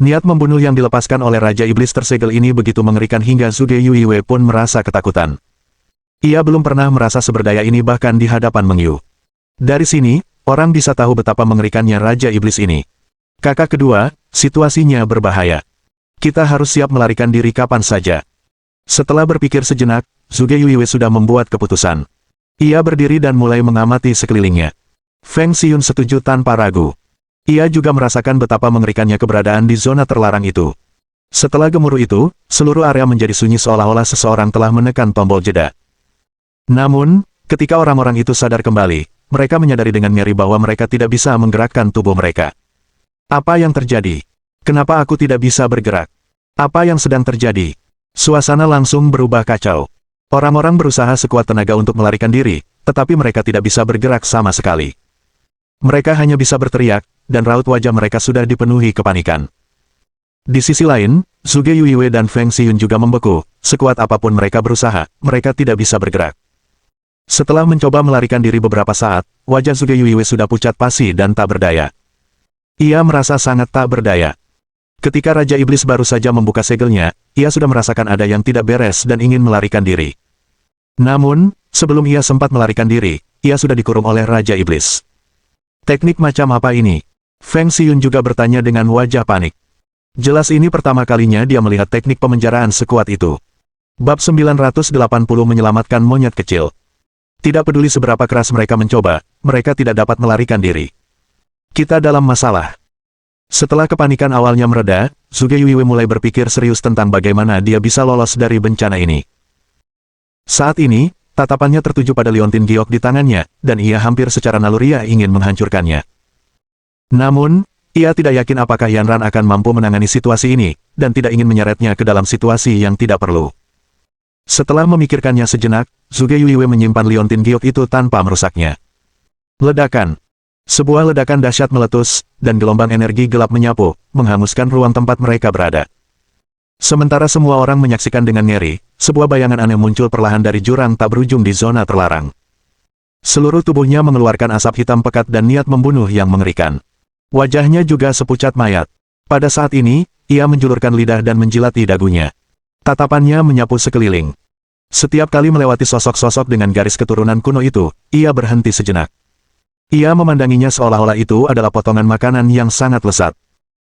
[SPEAKER 1] Niat membunuh yang dilepaskan oleh Raja Iblis tersegel ini begitu mengerikan hingga Zhuge Yuiwei pun merasa ketakutan. Ia belum pernah merasa seberdaya ini bahkan di hadapan Meng Yu. Dari sini, orang bisa tahu betapa mengerikannya Raja Iblis ini. Kakak kedua, situasinya berbahaya. Kita harus siap melarikan diri kapan saja. Setelah berpikir sejenak, Zhuge Yuiwei sudah membuat keputusan. Ia berdiri dan mulai mengamati sekelilingnya. Feng Xiyun setuju tanpa ragu. Ia juga merasakan betapa mengerikannya keberadaan di zona terlarang itu. Setelah gemuruh itu, seluruh area menjadi sunyi seolah-olah seseorang telah menekan tombol jeda. Namun, ketika orang-orang itu sadar kembali, mereka menyadari dengan ngeri bahwa mereka tidak bisa menggerakkan tubuh mereka. Apa yang terjadi? Kenapa aku tidak bisa bergerak? Apa yang sedang terjadi? Suasana langsung berubah kacau. Orang-orang berusaha sekuat tenaga untuk melarikan diri, tetapi mereka tidak bisa bergerak sama sekali. Mereka hanya bisa berteriak, dan raut wajah mereka sudah dipenuhi kepanikan. Di sisi lain, Zhuge Yuiwei dan Feng Xiyun juga membeku, sekuat apapun mereka berusaha, mereka tidak bisa bergerak. Setelah mencoba melarikan diri beberapa saat, wajah Zhuge Yuiwei sudah pucat pasi dan tak berdaya. Ia merasa sangat tak berdaya. Ketika Raja Iblis baru saja membuka segelnya, ia sudah merasakan ada yang tidak beres dan ingin melarikan diri. Namun, sebelum ia sempat melarikan diri, ia sudah dikurung oleh Raja Iblis. Teknik macam apa ini? Feng Xiyun juga bertanya dengan wajah panik. Jelas ini pertama kalinya dia melihat teknik pemenjaraan sekuat itu. Bab 980 menyelamatkan monyet kecil. Tidak peduli seberapa keras mereka mencoba, mereka tidak dapat melarikan diri. Kita dalam masalah. Setelah kepanikan awalnya mereda, Zhuge Yuiwei mulai berpikir serius tentang bagaimana dia bisa lolos dari bencana ini. Saat ini, tatapannya tertuju pada liontin giok di tangannya, dan ia hampir secara naluriah ingin menghancurkannya. Namun, ia tidak yakin apakah Yanran akan mampu menangani situasi ini, dan tidak ingin menyeretnya ke dalam situasi yang tidak perlu. Setelah memikirkannya sejenak, Zhuge Yuiwei menyimpan liontin giok itu tanpa merusaknya. Ledakan. Sebuah ledakan dahsyat meletus, dan gelombang energi gelap menyapu, menghanguskan ruang tempat mereka berada. Sementara semua orang menyaksikan dengan ngeri, sebuah bayangan aneh muncul perlahan dari jurang tak berujung di zona terlarang. Seluruh tubuhnya mengeluarkan asap hitam pekat dan niat membunuh yang mengerikan. Wajahnya juga sepucat mayat. Pada saat ini, ia menjulurkan lidah dan menjilati dagunya. Tatapannya menyapu sekeliling. Setiap kali melewati sosok-sosok dengan garis keturunan kuno itu, ia berhenti sejenak. Ia memandanginya seolah-olah itu adalah potongan makanan yang sangat lezat.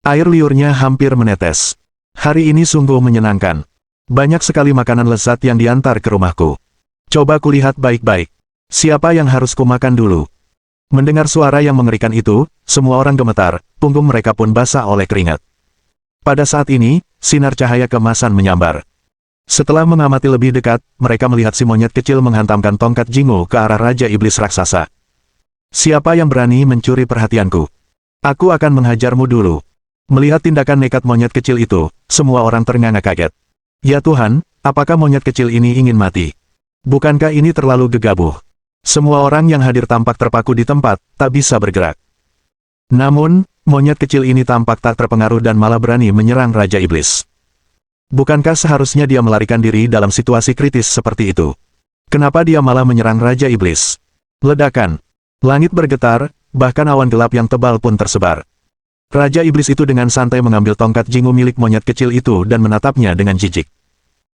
[SPEAKER 1] Air liurnya hampir menetes. Hari ini sungguh menyenangkan. Banyak sekali makanan lezat yang diantar ke rumahku. Coba kulihat baik-baik. Siapa yang harus kumakan dulu? Mendengar suara yang mengerikan itu, semua orang gemetar, punggung mereka pun basah oleh keringat. Pada saat ini, sinar cahaya kemasan menyambar. Setelah mengamati lebih dekat, mereka melihat si monyet kecil menghantamkan tongkat Jingu ke arah Raja Iblis raksasa. Siapa yang berani mencuri perhatianku? Aku akan menghajarmu dulu. Melihat tindakan nekat monyet kecil itu, semua orang ternganga kaget. Ya Tuhan, apakah monyet kecil ini ingin mati? Bukankah ini terlalu gegabah? Semua orang yang hadir tampak terpaku di tempat, tak bisa bergerak. Namun, monyet kecil ini tampak tak terpengaruh dan malah berani menyerang Raja Iblis. Bukankah seharusnya dia melarikan diri dalam situasi kritis seperti itu? Kenapa dia malah menyerang Raja Iblis? Ledakan. Langit bergetar, bahkan awan gelap yang tebal pun tersebar. Raja Iblis itu dengan santai mengambil tongkat Jingu milik monyet kecil itu dan menatapnya dengan jijik.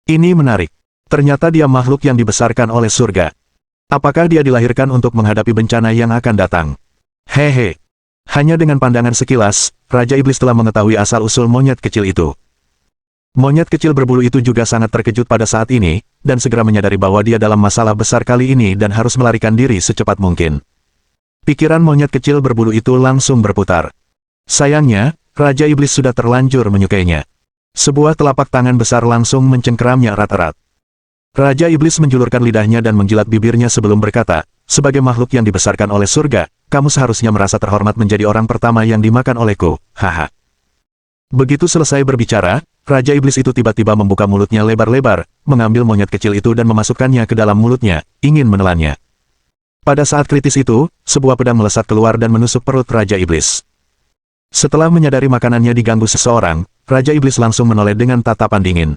[SPEAKER 1] Ini menarik. Ternyata dia makhluk yang dibesarkan oleh surga. Apakah dia dilahirkan untuk menghadapi bencana yang akan datang? Hehe. Hanya dengan pandangan sekilas, Raja Iblis telah mengetahui asal-usul monyet kecil itu. Monyet kecil berbulu itu juga sangat terkejut pada saat ini, dan segera menyadari bahwa dia dalam masalah besar kali ini dan harus melarikan diri secepat mungkin. Pikiran monyet kecil berbulu itu langsung berputar. Sayangnya, Raja Iblis sudah terlanjur menyukainya. Sebuah telapak tangan besar langsung mencengkeramnya erat-erat. Raja Iblis menjulurkan lidahnya dan menjilat bibirnya sebelum berkata, sebagai makhluk yang dibesarkan oleh surga, kamu seharusnya merasa terhormat menjadi orang pertama yang dimakan olehku, haha. Begitu selesai berbicara, Raja Iblis itu tiba-tiba membuka mulutnya lebar-lebar, mengambil monyet kecil itu dan memasukkannya ke dalam mulutnya, ingin menelannya. Pada saat kritis itu, sebuah pedang melesat keluar dan menusuk perut Raja Iblis. Setelah menyadari makanannya diganggu seseorang, Raja Iblis langsung menoleh dengan tatapan dingin.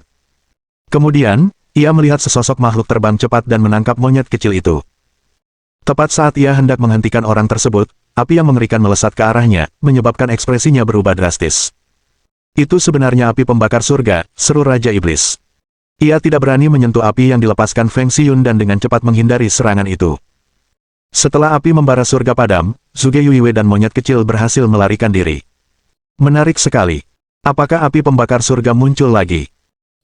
[SPEAKER 1] Kemudian, ia melihat sesosok makhluk terbang cepat dan menangkap monyet kecil itu. Tepat saat ia hendak menghentikan orang tersebut, api yang mengerikan melesat ke arahnya, menyebabkan ekspresinya berubah drastis. Itu sebenarnya api pembakar surga, seru Raja Iblis. Ia tidak berani menyentuh api yang dilepaskan Feng Xiyun dan dengan cepat menghindari serangan itu. Setelah api membara surga padam, Zhuge Yuiwei dan monyet kecil berhasil melarikan diri. Menarik sekali. Apakah api pembakar surga muncul lagi?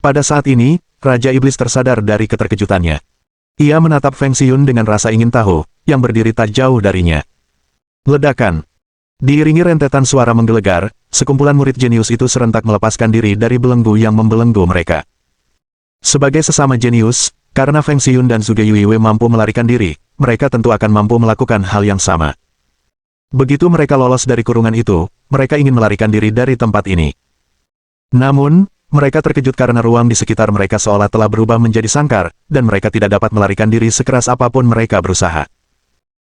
[SPEAKER 1] Pada saat ini, Raja Iblis tersadar dari keterkejutannya. Ia menatap Feng Xiyun dengan rasa ingin tahu, yang berdiri tak jauh darinya. Ledakan. Diiringi rentetan suara menggelegar, sekumpulan murid jenius itu serentak melepaskan diri dari belenggu yang membelenggu mereka. Sebagai sesama jenius, karena Feng Xiyun dan Zhuge Yuiwei mampu melarikan diri, mereka tentu akan mampu melakukan hal yang sama. Begitu mereka lolos dari kurungan itu, mereka ingin melarikan diri dari tempat ini. Namun, mereka terkejut karena ruang di sekitar mereka seolah telah berubah menjadi sangkar, dan mereka tidak dapat melarikan diri sekeras apapun mereka berusaha.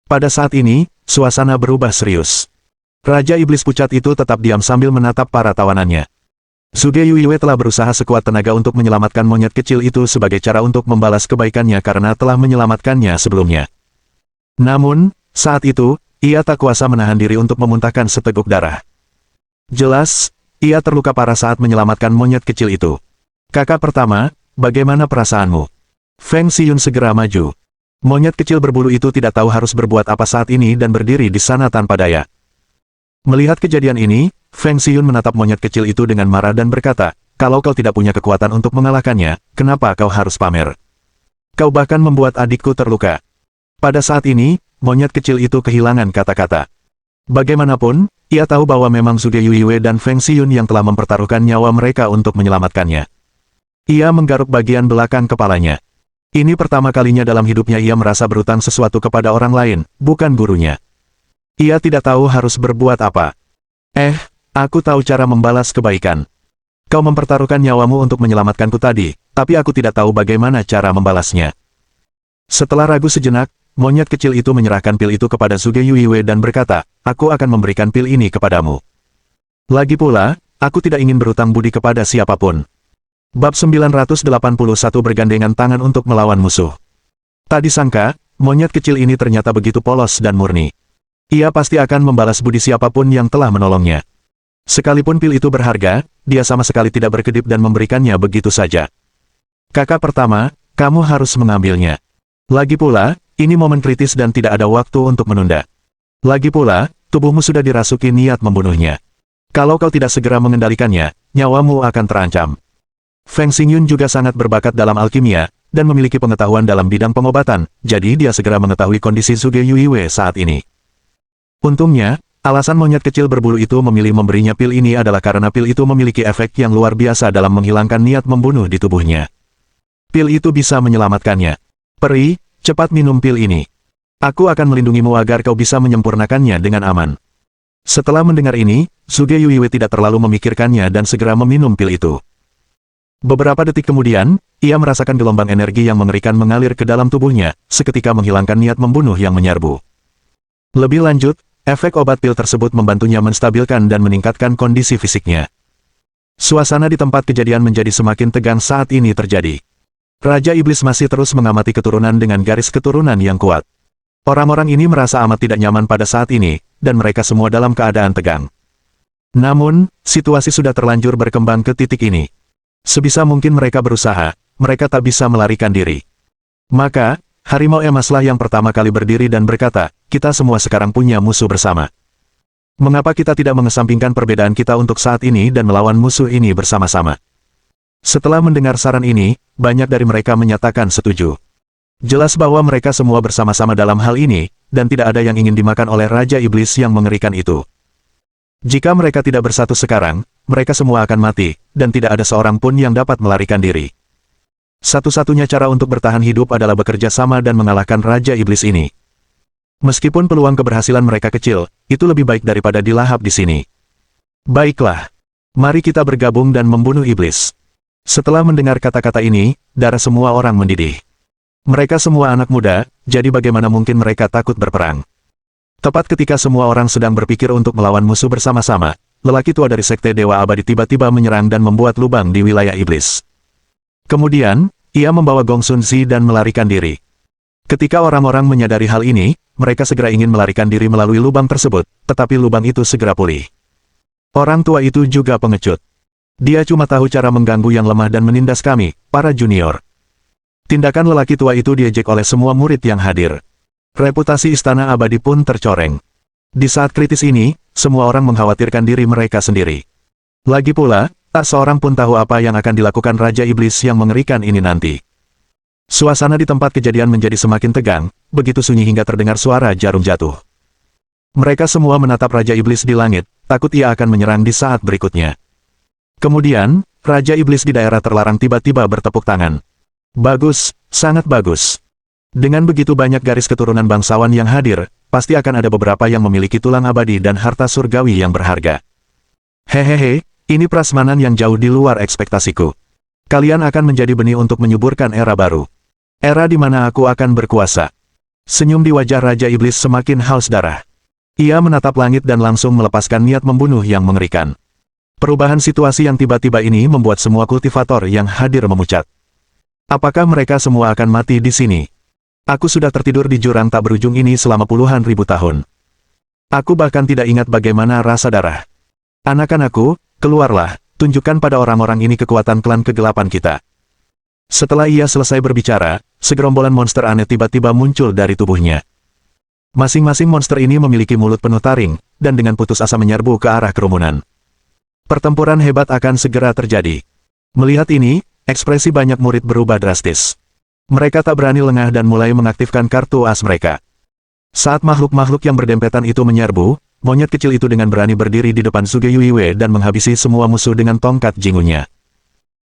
[SPEAKER 1] Pada saat ini, suasana berubah serius. Raja Iblis pucat itu tetap diam sambil menatap para tawanannya. Zhuge Yuiwei telah berusaha sekuat tenaga untuk menyelamatkan monyet kecil itu sebagai cara untuk membalas kebaikannya karena telah menyelamatkannya sebelumnya. Namun, saat itu, ia tak kuasa menahan diri untuk memuntahkan seteguk darah. Jelas, ia terluka parah saat menyelamatkan monyet kecil itu. Kakak pertama, bagaimana perasaanmu? Feng Xiyun segera maju. Monyet kecil berbulu itu tidak tahu harus berbuat apa saat ini dan berdiri di sana tanpa daya. Melihat kejadian ini, Feng Xiyun menatap monyet kecil itu dengan marah dan berkata, kalau kau tidak punya kekuatan untuk mengalahkannya, kenapa kau harus pamer? Kau bahkan membuat adikku terluka. Pada saat ini, monyet kecil itu kehilangan kata-kata. Bagaimanapun, ia tahu bahwa memang Zhuge Yuiwei dan Feng Xiyun yang telah mempertaruhkan nyawa mereka untuk menyelamatkannya. Ia menggaruk bagian belakang kepalanya. Ini pertama kalinya dalam hidupnya ia merasa berutang sesuatu kepada orang lain, bukan gurunya. Ia tidak tahu harus berbuat apa. Aku tahu cara membalas kebaikan. Kau mempertaruhkan nyawamu untuk menyelamatkanku tadi, tapi aku tidak tahu bagaimana cara membalasnya. Setelah ragu sejenak, monyet kecil itu menyerahkan pil itu kepada Zhuge Yuiwei dan berkata, aku akan memberikan pil ini kepadamu. Lagi pula, aku tidak ingin berutang budi kepada siapapun. Bab 981 bergandengan tangan untuk melawan musuh. Tak disangka, monyet kecil ini ternyata begitu polos dan murni. Ia pasti akan membalas budi siapapun yang telah menolongnya. Sekalipun pil itu berharga, dia sama sekali tidak berkedip dan memberikannya begitu saja. Kakak pertama, kamu harus mengambilnya. Lagi pula, ini momen kritis dan tidak ada waktu untuk menunda. Lagi pula, tubuhmu sudah dirasuki niat membunuhnya. Kalau kau tidak segera mengendalikannya, nyawamu akan terancam. Feng Xiyun juga sangat berbakat dalam alkimia, dan memiliki pengetahuan dalam bidang pengobatan, jadi dia segera mengetahui kondisi Zhuge Yuiwei saat ini. Untungnya, alasan monyet kecil berbulu itu memilih memberinya pil ini adalah karena pil itu memiliki efek yang luar biasa dalam menghilangkan niat membunuh di tubuhnya. Pil itu bisa menyelamatkannya. Peri, cepat minum pil ini. Aku akan melindungimu agar kau bisa menyempurnakannya dengan aman. Setelah mendengar ini, Zhuge Yuiwei tidak terlalu memikirkannya dan segera meminum pil itu. Beberapa detik kemudian, ia merasakan gelombang energi yang mengerikan mengalir ke dalam tubuhnya, seketika menghilangkan niat membunuh yang menyerbu. Lebih lanjut, efek obat pil tersebut membantunya menstabilkan dan meningkatkan kondisi fisiknya. Suasana di tempat kejadian menjadi semakin tegang saat ini terjadi. Raja Iblis masih terus mengamati keturunan dengan garis keturunan yang kuat. Orang-orang ini merasa amat tidak nyaman pada saat ini, dan mereka semua dalam keadaan tegang. Namun, situasi sudah terlanjur berkembang ke titik ini. Sebisa mungkin mereka berusaha, mereka tak bisa melarikan diri. Maka, harimau emaslah yang pertama kali berdiri dan berkata, kita semua sekarang punya musuh bersama. Mengapa kita tidak mengesampingkan perbedaan kita untuk saat ini dan melawan musuh ini bersama-sama? Setelah mendengar saran ini, banyak dari mereka menyatakan setuju. Jelas bahwa mereka semua bersama-sama dalam hal ini, dan tidak ada yang ingin dimakan oleh Raja Iblis yang mengerikan itu. Jika mereka tidak bersatu sekarang, mereka semua akan mati, dan tidak ada seorang pun yang dapat melarikan diri. Satu-satunya cara untuk bertahan hidup adalah bekerja sama dan mengalahkan Raja Iblis ini. Meskipun peluang keberhasilan mereka kecil, itu lebih baik daripada dilahap di sini. Baiklah. Mari kita bergabung dan membunuh iblis. Setelah mendengar kata-kata ini, darah semua orang mendidih. Mereka semua anak muda, jadi bagaimana mungkin mereka takut berperang? Tepat ketika semua orang sedang berpikir untuk melawan musuh bersama-sama, lelaki tua dari Sekte Dewa Abadi tiba-tiba menyerang dan membuat lubang di wilayah iblis. Kemudian, ia membawa Gong Sun Zi dan melarikan diri. Ketika orang-orang menyadari hal ini, mereka segera ingin melarikan diri melalui lubang tersebut, tetapi lubang itu segera pulih. Orang tua itu juga pengecut. Dia cuma tahu cara mengganggu yang lemah dan menindas kami, para junior. Tindakan lelaki tua itu diejek oleh semua murid yang hadir. Reputasi Istana Abadi pun tercoreng. Di saat kritis ini, semua orang mengkhawatirkan diri mereka sendiri. Lagi pula, tak seorang pun tahu apa yang akan dilakukan Raja Iblis yang mengerikan ini nanti. Suasana di tempat kejadian menjadi semakin tegang, begitu sunyi hingga terdengar suara jarum jatuh. Mereka semua menatap Raja Iblis di langit, takut ia akan menyerang di saat berikutnya. Kemudian, Raja Iblis di daerah terlarang tiba-tiba bertepuk tangan. Bagus, sangat bagus. Dengan begitu banyak garis keturunan bangsawan yang hadir, pasti akan ada beberapa yang memiliki tulang abadi dan harta surgawi yang berharga. Hehehe, ini prasmanan yang jauh di luar ekspektasiku. Kalian akan menjadi benih untuk menyuburkan era baru. Era di mana aku akan berkuasa. Senyum di wajah Raja Iblis semakin haus darah. Ia menatap langit dan langsung melepaskan niat membunuh yang mengerikan. Perubahan situasi yang tiba-tiba ini membuat semua kultivator yang hadir memucat. Apakah mereka semua akan mati di sini? Aku sudah tertidur di jurang tak berujung ini selama puluhan ribu tahun. Aku bahkan tidak ingat bagaimana rasa darah. Anak-anakku, keluarlah, tunjukkan pada orang-orang ini kekuatan klan kegelapan kita. Setelah ia selesai berbicara, segerombolan monster aneh tiba-tiba muncul dari tubuhnya. Masing-masing monster ini memiliki mulut penuh taring, dan dengan putus asa menyerbu ke arah kerumunan. Pertempuran hebat akan segera terjadi. Melihat ini, ekspresi banyak murid berubah drastis. Mereka tak berani lengah dan mulai mengaktifkan kartu as mereka. Saat makhluk-makhluk yang berdempetan itu menyerbu, monyet kecil itu dengan berani berdiri di depan Suge Yuiwe dan menghabisi semua musuh dengan tongkat jingunya.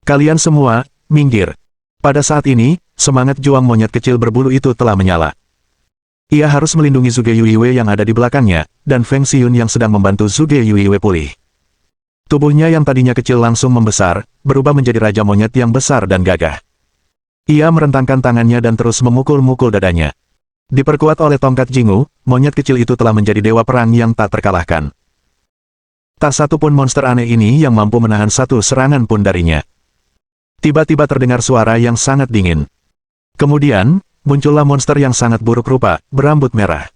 [SPEAKER 1] Kalian semua, minggir. Pada saat ini, semangat juang monyet kecil berbulu itu telah menyala. Ia harus melindungi Suge Yuiwe yang ada di belakangnya, dan Feng Xiyun yang sedang membantu Suge Yuiwe pulih. Tubuhnya yang tadinya kecil langsung membesar, berubah menjadi raja monyet yang besar dan gagah. Ia merentangkan tangannya dan terus memukul-mukul dadanya. Diperkuat oleh tongkat jingu, monyet kecil itu telah menjadi dewa perang yang tak terkalahkan. Tak satu pun monster aneh ini yang mampu menahan satu serangan pun darinya. Tiba-tiba terdengar suara yang sangat dingin. Kemudian, muncullah monster yang sangat buruk rupa, berambut merah.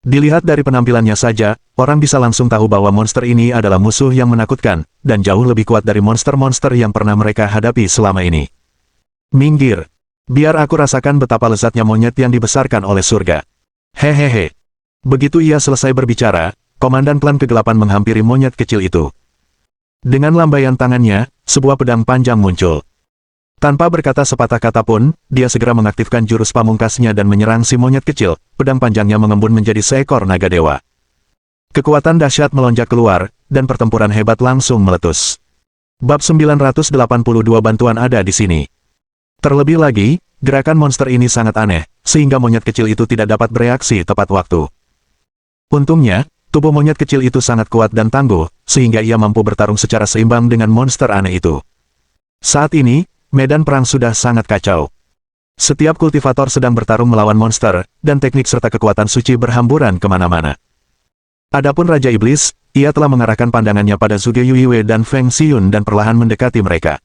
[SPEAKER 1] Dilihat dari penampilannya saja, orang bisa langsung tahu bahwa monster ini adalah musuh yang menakutkan, dan jauh lebih kuat dari monster-monster yang pernah mereka hadapi selama ini. Minggir. Biar aku rasakan betapa lezatnya monyet yang dibesarkan oleh surga. Hehehe. Begitu ia selesai berbicara, komandan klan kegelapan menghampiri monyet kecil itu. Dengan lambaian tangannya, sebuah pedang panjang muncul. Tanpa berkata sepatah kata pun, dia segera mengaktifkan jurus pamungkasnya dan menyerang si monyet kecil, pedang panjangnya mengembun menjadi seekor naga dewa. Kekuatan dahsyat melonjak keluar, dan pertempuran hebat langsung meletus. Bab 982 bantuan ada di sini. Terlebih lagi, gerakan monster ini sangat aneh, sehingga monyet kecil itu tidak dapat bereaksi tepat waktu. Untungnya, tubuh monyet kecil itu sangat kuat dan tangguh, sehingga ia mampu bertarung secara seimbang dengan monster aneh itu. Saat ini, medan perang sudah sangat kacau. Setiap kultivator sedang bertarung melawan monster, dan teknik serta kekuatan suci berhamburan kemana-mana. Adapun Raja Iblis, ia telah mengarahkan pandangannya pada Suge Yuiwe dan Feng Xiyun dan perlahan mendekati mereka.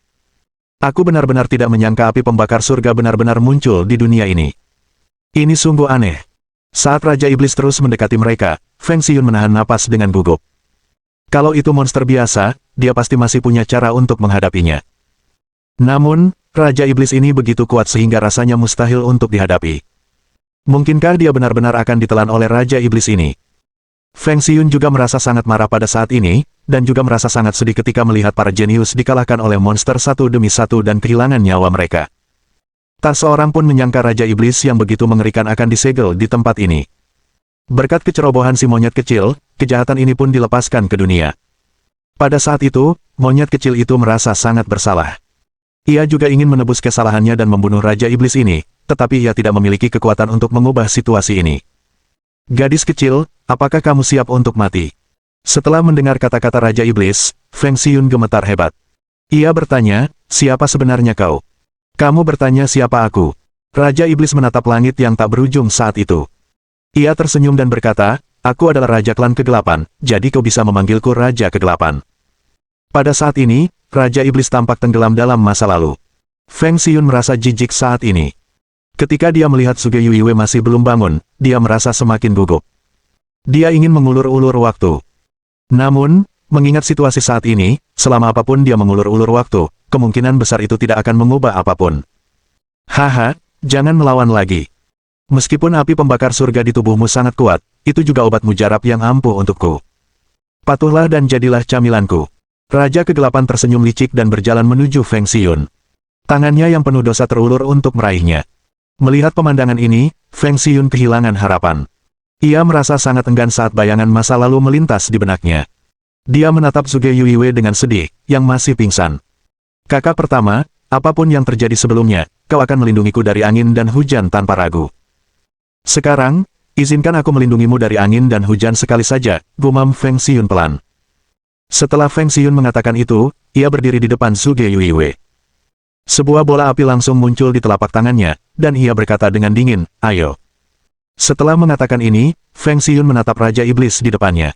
[SPEAKER 1] Aku benar-benar tidak menyangka api pembakar surga benar-benar muncul di dunia ini. Ini sungguh aneh. Saat Raja Iblis terus mendekati mereka, Feng Xiyun menahan napas dengan gugup. Kalau itu monster biasa, dia pasti masih punya cara untuk menghadapinya. Namun, Raja Iblis ini begitu kuat sehingga rasanya mustahil untuk dihadapi. Mungkinkah dia benar-benar akan ditelan oleh Raja Iblis ini? Feng Xiyun juga merasa sangat marah pada saat ini, dan juga merasa sangat sedih ketika melihat para jenius dikalahkan oleh monster satu demi satu dan kehilangan nyawa mereka. Tak seorang pun menyangka Raja Iblis yang begitu mengerikan akan disegel di tempat ini. Berkat kecerobohan si monyet kecil, kejahatan ini pun dilepaskan ke dunia. Pada saat itu, monyet kecil itu merasa sangat bersalah. Ia juga ingin menebus kesalahannya dan membunuh Raja Iblis ini, tetapi ia tidak memiliki kekuatan untuk mengubah situasi ini. Gadis kecil, apakah kamu siap untuk mati? Setelah mendengar kata-kata Raja Iblis, Feng Xiyun gemetar hebat. Ia bertanya, siapa sebenarnya kau? Kamu bertanya siapa aku? Raja Iblis menatap langit yang tak berujung saat itu. Ia tersenyum dan berkata, aku adalah Raja Klan Kegelapan, jadi kau bisa memanggilku Raja Kegelapan. Pada saat ini, Raja Iblis tampak tenggelam dalam masa lalu. Feng Xiyun merasa jijik saat ini. Ketika dia melihat Suge Yuiwe masih belum bangun, dia merasa semakin gugup. Dia ingin mengulur-ulur waktu. Namun, mengingat situasi saat ini, selama apapun dia mengulur-ulur waktu, kemungkinan besar itu tidak akan mengubah apapun. Haha, jangan melawan lagi. Meskipun api pembakar surga di tubuhmu sangat kuat, itu juga obat mujarab yang ampuh untukku. Patuhlah dan jadilah camilanku. Raja Kegelapan tersenyum licik dan berjalan menuju Feng Xiyun. Tangannya yang penuh dosa terulur untuk meraihnya. Melihat pemandangan ini, Feng Xiyun kehilangan harapan. Ia merasa sangat enggan saat bayangan masa lalu melintas di benaknya. Dia menatap Zhuge Yuiwei dengan sedih, yang masih pingsan. Kakak pertama, apapun yang terjadi sebelumnya, kau akan melindungiku dari angin dan hujan tanpa ragu. Sekarang, izinkan aku melindungimu dari angin dan hujan sekali saja, gumam Feng Xiyun pelan. Setelah Feng Xiyun mengatakan itu, ia berdiri di depan Zhuge Yuiwei. Sebuah bola api langsung muncul di telapak tangannya, dan ia berkata dengan dingin, ayo. Setelah mengatakan ini, Feng Xiyun menatap Raja Iblis di depannya.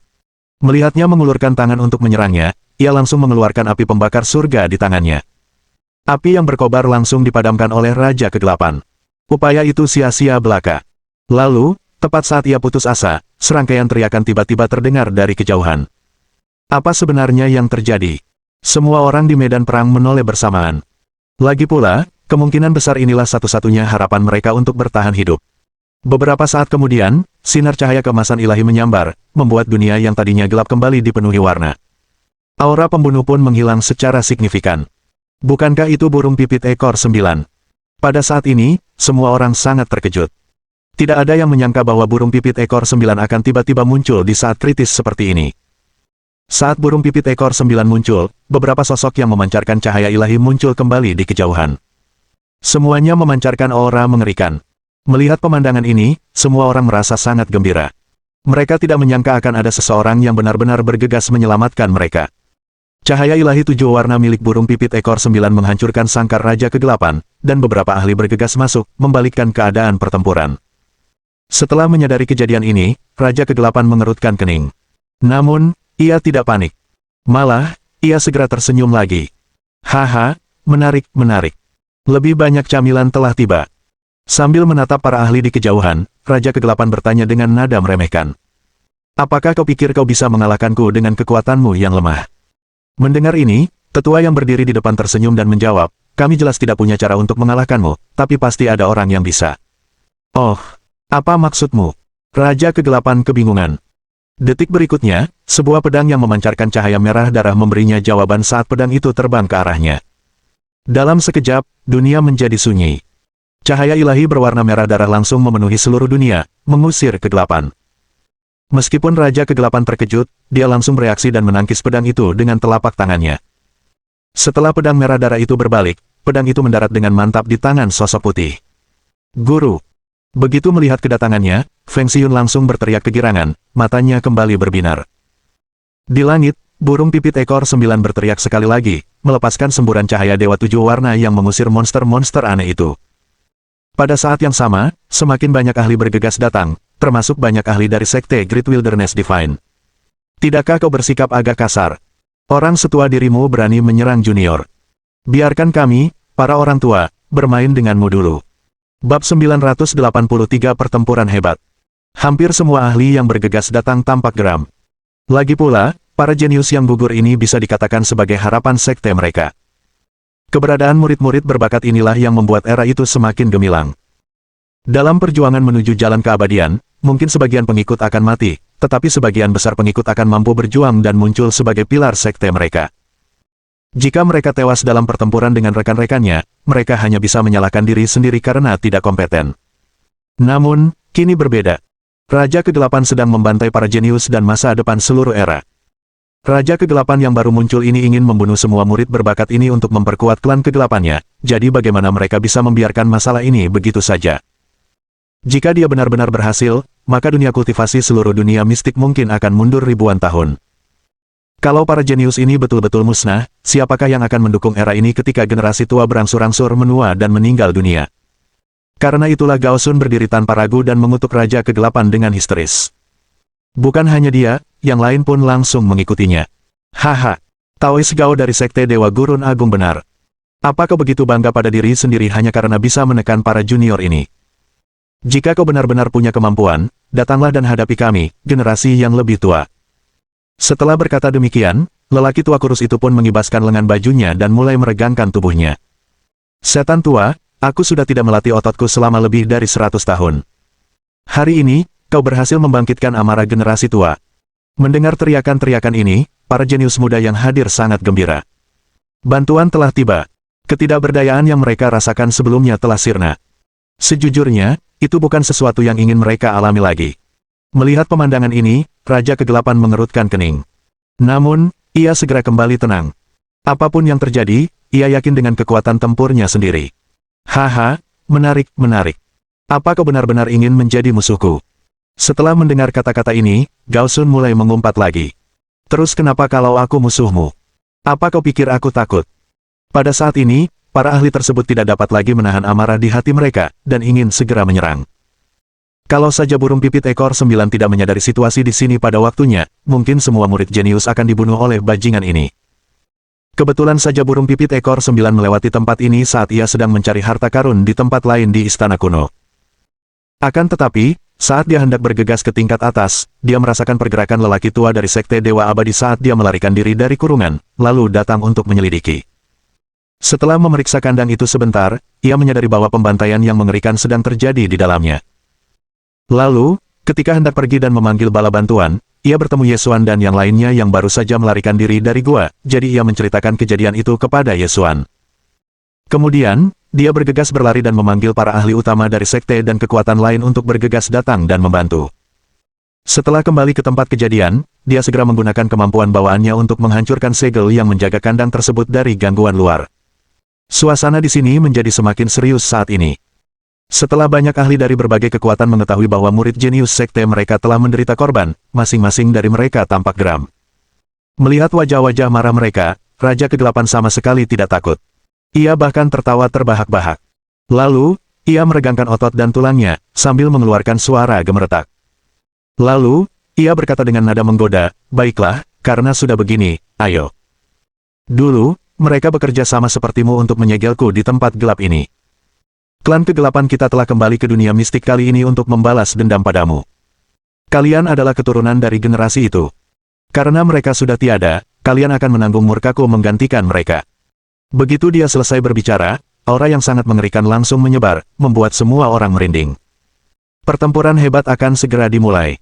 [SPEAKER 1] Melihatnya mengulurkan tangan untuk menyerangnya, ia langsung mengeluarkan api pembakar surga di tangannya. Api yang berkobar langsung dipadamkan oleh Raja Kegelapan. Upaya itu sia-sia belaka. Lalu, tepat saat ia putus asa, serangkaian teriakan tiba-tiba terdengar dari kejauhan. Apa sebenarnya yang terjadi? Semua orang di medan perang menoleh bersamaan. Lagi pula, kemungkinan besar inilah satu-satunya harapan mereka untuk bertahan hidup. Beberapa saat kemudian, sinar cahaya keemasan ilahi menyambar, membuat dunia yang tadinya gelap kembali dipenuhi warna. Aura pembunuh pun menghilang secara signifikan. Bukankah itu burung pipit ekor 9? Pada saat ini, semua orang sangat terkejut. Tidak ada yang menyangka bahwa burung pipit ekor 9 akan tiba-tiba muncul di saat kritis seperti ini. Saat burung pipit ekor 9 muncul, beberapa sosok yang memancarkan cahaya ilahi muncul kembali di kejauhan. Semuanya memancarkan aura mengerikan. Melihat pemandangan ini, semua orang merasa sangat gembira. Mereka tidak menyangka akan ada seseorang yang benar-benar bergegas menyelamatkan mereka. Cahaya ilahi 7 warna milik burung pipit ekor 9 menghancurkan sangkar Raja Kegelapan, dan beberapa ahli bergegas masuk, membalikkan keadaan pertempuran. Setelah menyadari kejadian ini, Raja Kegelapan mengerutkan kening. Namun, ia tidak panik. Malah, ia segera tersenyum lagi. Haha, menarik. Lebih banyak camilan telah tiba. Sambil menatap para ahli di kejauhan, Raja Kegelapan bertanya dengan nada meremehkan. Apakah kau pikir kau bisa mengalahkanku dengan kekuatanmu yang lemah? Mendengar ini, tetua yang berdiri di depan tersenyum dan menjawab, kami jelas tidak punya cara untuk mengalahkanmu, tapi pasti ada orang yang bisa. Oh, apa maksudmu? Raja Kegelapan kebingungan. Detik berikutnya, sebuah pedang yang memancarkan cahaya merah darah memberinya jawaban saat pedang itu terbang ke arahnya. Dalam sekejap, dunia menjadi sunyi. Cahaya ilahi berwarna merah darah langsung memenuhi seluruh dunia, mengusir kegelapan. Meskipun Raja Kegelapan terkejut, dia langsung bereaksi dan menangkis pedang itu dengan telapak tangannya. Setelah pedang merah darah itu berbalik, pedang itu mendarat dengan mantap di tangan sosok putih. Guru. Begitu melihat kedatangannya, Feng Xiyun langsung berteriak kegirangan, matanya kembali berbinar. Di langit, burung pipit ekor 9 berteriak sekali lagi, melepaskan semburan cahaya Dewa 7 warna yang mengusir monster-monster aneh itu. Pada saat yang sama, semakin banyak ahli bergegas datang, termasuk banyak ahli dari Sekte Great Wilderness Divine. Tidakkah kau bersikap agak kasar? Orang setua dirimu berani menyerang junior. Biarkan kami, para orang tua, bermain denganmu dulu. Bab 983 Pertempuran Hebat. Hampir semua ahli yang bergegas datang tampak geram. Lagi pula, para jenius yang gugur ini bisa dikatakan sebagai harapan sekte mereka. Keberadaan murid-murid berbakat inilah yang membuat era itu semakin gemilang. Dalam perjuangan menuju jalan keabadian, mungkin sebagian pengikut akan mati, tetapi sebagian besar pengikut akan mampu berjuang dan muncul sebagai pilar sekte mereka. Jika mereka tewas dalam pertempuran dengan rekan-rekannya, mereka hanya bisa menyalahkan diri sendiri karena tidak kompeten. Namun, kini berbeda. Raja Kegelapan sedang membantai para jenius dan masa depan seluruh era. Raja Kegelapan yang baru muncul ini ingin membunuh semua murid berbakat ini untuk memperkuat klan kegelapannya, jadi bagaimana mereka bisa membiarkan masalah ini begitu saja? Jika dia benar-benar berhasil, maka dunia kultivasi seluruh dunia mistik mungkin akan mundur ribuan tahun. Kalau para jenius ini betul-betul musnah, siapakah yang akan mendukung era ini ketika generasi tua berangsur-angsur menua dan meninggal dunia? Karena itulah Gao Sun berdiri tanpa ragu dan mengutuk Raja Kegelapan dengan histeris. Bukan hanya dia, yang lain pun langsung mengikutinya. Haha, Taois Gao dari Sekte Dewa Gurun Agung benar. Apa kau begitu bangga pada diri sendiri hanya karena bisa menekan para junior ini? Jika kau benar-benar punya kemampuan, datanglah dan hadapi kami, generasi yang lebih tua. Setelah berkata demikian, lelaki tua kurus itu pun mengibaskan lengan bajunya dan mulai meregangkan tubuhnya. Setan tua, aku sudah tidak melatih ototku selama lebih dari 100 tahun. Hari ini, kau berhasil membangkitkan amarah generasi tua. Mendengar teriakan-teriakan ini, para jenius muda yang hadir sangat gembira. Bantuan telah tiba. Ketidakberdayaan yang mereka rasakan sebelumnya telah sirna. Sejujurnya, itu bukan sesuatu yang ingin mereka alami lagi. Melihat pemandangan ini, Raja Kegelapan mengerutkan kening. Namun, ia segera kembali tenang. Apapun yang terjadi, ia yakin dengan kekuatan tempurnya sendiri. Haha, menarik, menarik. Apa kau benar-benar ingin menjadi musuhku? Setelah mendengar kata-kata ini, Gao Sun mulai mengumpat lagi. Terus kenapa kalau aku musuhmu? Apa kau pikir aku takut? Pada saat ini, para ahli tersebut tidak dapat lagi menahan amarah di hati mereka, dan ingin segera menyerang. Kalau saja burung pipit ekor 9 tidak menyadari situasi di sini pada waktunya, mungkin semua murid jenius akan dibunuh oleh bajingan ini. Kebetulan saja burung pipit ekor 9 melewati tempat ini saat ia sedang mencari harta karun di tempat lain di istana kuno. Akan tetapi, saat dia hendak bergegas ke tingkat atas, dia merasakan pergerakan lelaki tua dari Sekte Dewa Abadi saat dia melarikan diri dari kurungan, lalu datang untuk menyelidiki. Setelah memeriksa kandang itu sebentar, ia menyadari bahwa pembantaian yang mengerikan sedang terjadi di dalamnya. Lalu, ketika hendak pergi dan memanggil bala bantuan, ia bertemu Yesuan dan yang lainnya yang baru saja melarikan diri dari gua, jadi ia menceritakan kejadian itu kepada Yesuan. Kemudian, dia bergegas berlari dan memanggil para ahli utama dari sekte dan kekuatan lain untuk bergegas datang dan membantu. Setelah kembali ke tempat kejadian, dia segera menggunakan kemampuan bawaannya untuk menghancurkan segel yang menjaga kandang tersebut dari gangguan luar. Suasana di sini menjadi semakin serius saat ini. Setelah banyak ahli dari berbagai kekuatan mengetahui bahwa murid jenius sekte mereka telah menderita korban, masing-masing dari mereka tampak geram. Melihat wajah-wajah marah mereka, Raja Kegelapan sama sekali tidak takut. Ia bahkan tertawa terbahak-bahak. Lalu, ia meregangkan otot dan tulangnya, sambil mengeluarkan suara gemeretak. Lalu, ia berkata dengan nada menggoda, "Baiklah, karena sudah begini, ayo. Dulu, mereka bekerja sama sepertimu untuk menyegelku di tempat gelap ini. Klan Kegelapan kita telah kembali ke dunia mistik kali ini untuk membalas dendam padamu. Kalian adalah keturunan dari generasi itu. Karena mereka sudah tiada, kalian akan menanggung murkaku menggantikan mereka." Begitu dia selesai berbicara, aura yang sangat mengerikan langsung menyebar, membuat semua orang merinding. Pertempuran hebat akan segera dimulai.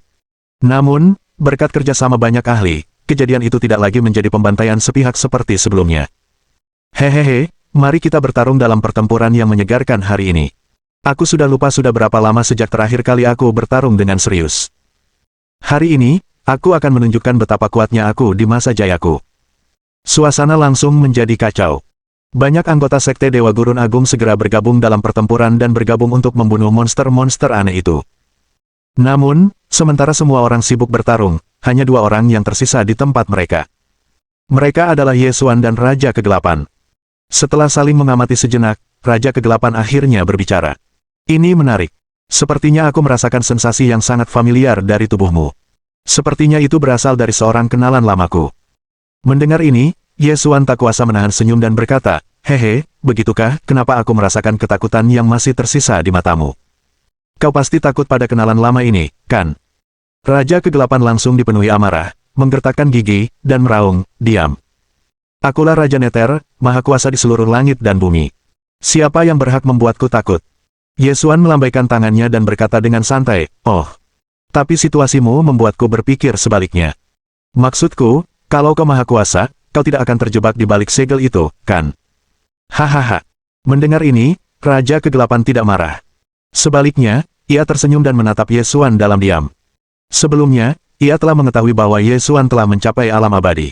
[SPEAKER 1] Namun, berkat kerjasama banyak ahli, kejadian itu tidak lagi menjadi pembantaian sepihak seperti sebelumnya. Hehehe. Mari kita bertarung dalam pertempuran yang menyegarkan hari ini. Aku sudah lupa sudah berapa lama sejak terakhir kali aku bertarung dengan serius. Hari ini, aku akan menunjukkan betapa kuatnya aku di masa jayaku. Suasana langsung menjadi kacau. Banyak anggota Sekte Dewa Gurun Agung segera bergabung dalam pertempuran dan bergabung untuk membunuh monster-monster aneh itu. Namun, sementara semua orang sibuk bertarung, hanya 2 orang yang tersisa di tempat mereka. Mereka adalah Yesuan dan Raja Kegelapan. Setelah saling mengamati sejenak, Raja Kegelapan akhirnya berbicara. "Ini menarik. Sepertinya aku merasakan sensasi yang sangat familiar dari tubuhmu. Sepertinya itu berasal dari seorang kenalan lamaku." Mendengar ini, Yesuan tak kuasa menahan senyum dan berkata, "Hehe, begitukah kenapa aku merasakan ketakutan yang masih tersisa di matamu? Kau pasti takut pada kenalan lama ini, kan?" Raja Kegelapan langsung dipenuhi amarah, menggertakkan gigi, dan meraung, "Diam. Akulah Raja Neter, Maha Kuasa di seluruh langit dan bumi. Siapa yang berhak membuatku takut?" Yesuan melambaikan tangannya dan berkata dengan santai, "Oh, tapi situasimu membuatku berpikir sebaliknya. Maksudku, kalau kau Maha Kuasa, kau tidak akan terjebak di balik segel itu, kan?" Hahaha. Mendengar ini, Raja Kegelapan tidak marah. Sebaliknya, ia tersenyum dan menatap Yesuan dalam diam. Sebelumnya, ia telah mengetahui bahwa Yesuan telah mencapai alam abadi.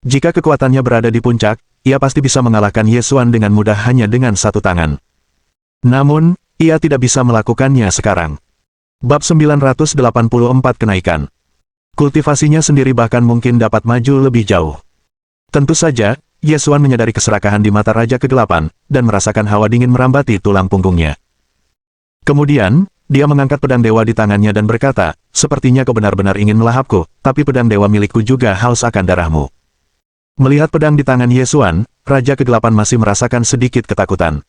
[SPEAKER 1] Jika kekuatannya berada di puncak, ia pasti bisa mengalahkan Yesuan dengan mudah hanya dengan 1 tangan. Namun, ia tidak bisa melakukannya sekarang. Bab 984 Kenaikan. Kultivasinya sendiri bahkan mungkin dapat maju lebih jauh. Tentu saja, Yesuan menyadari keserakahan di mata Raja Kegelapan, dan merasakan hawa dingin merambati tulang punggungnya. Kemudian, dia mengangkat pedang dewa di tangannya dan berkata, "Sepertinya kau benar-benar ingin melahapku, tapi pedang dewa milikku juga haus akan darahmu." Melihat pedang di tangan Yesuan, Raja Kegelapan masih merasakan sedikit ketakutan.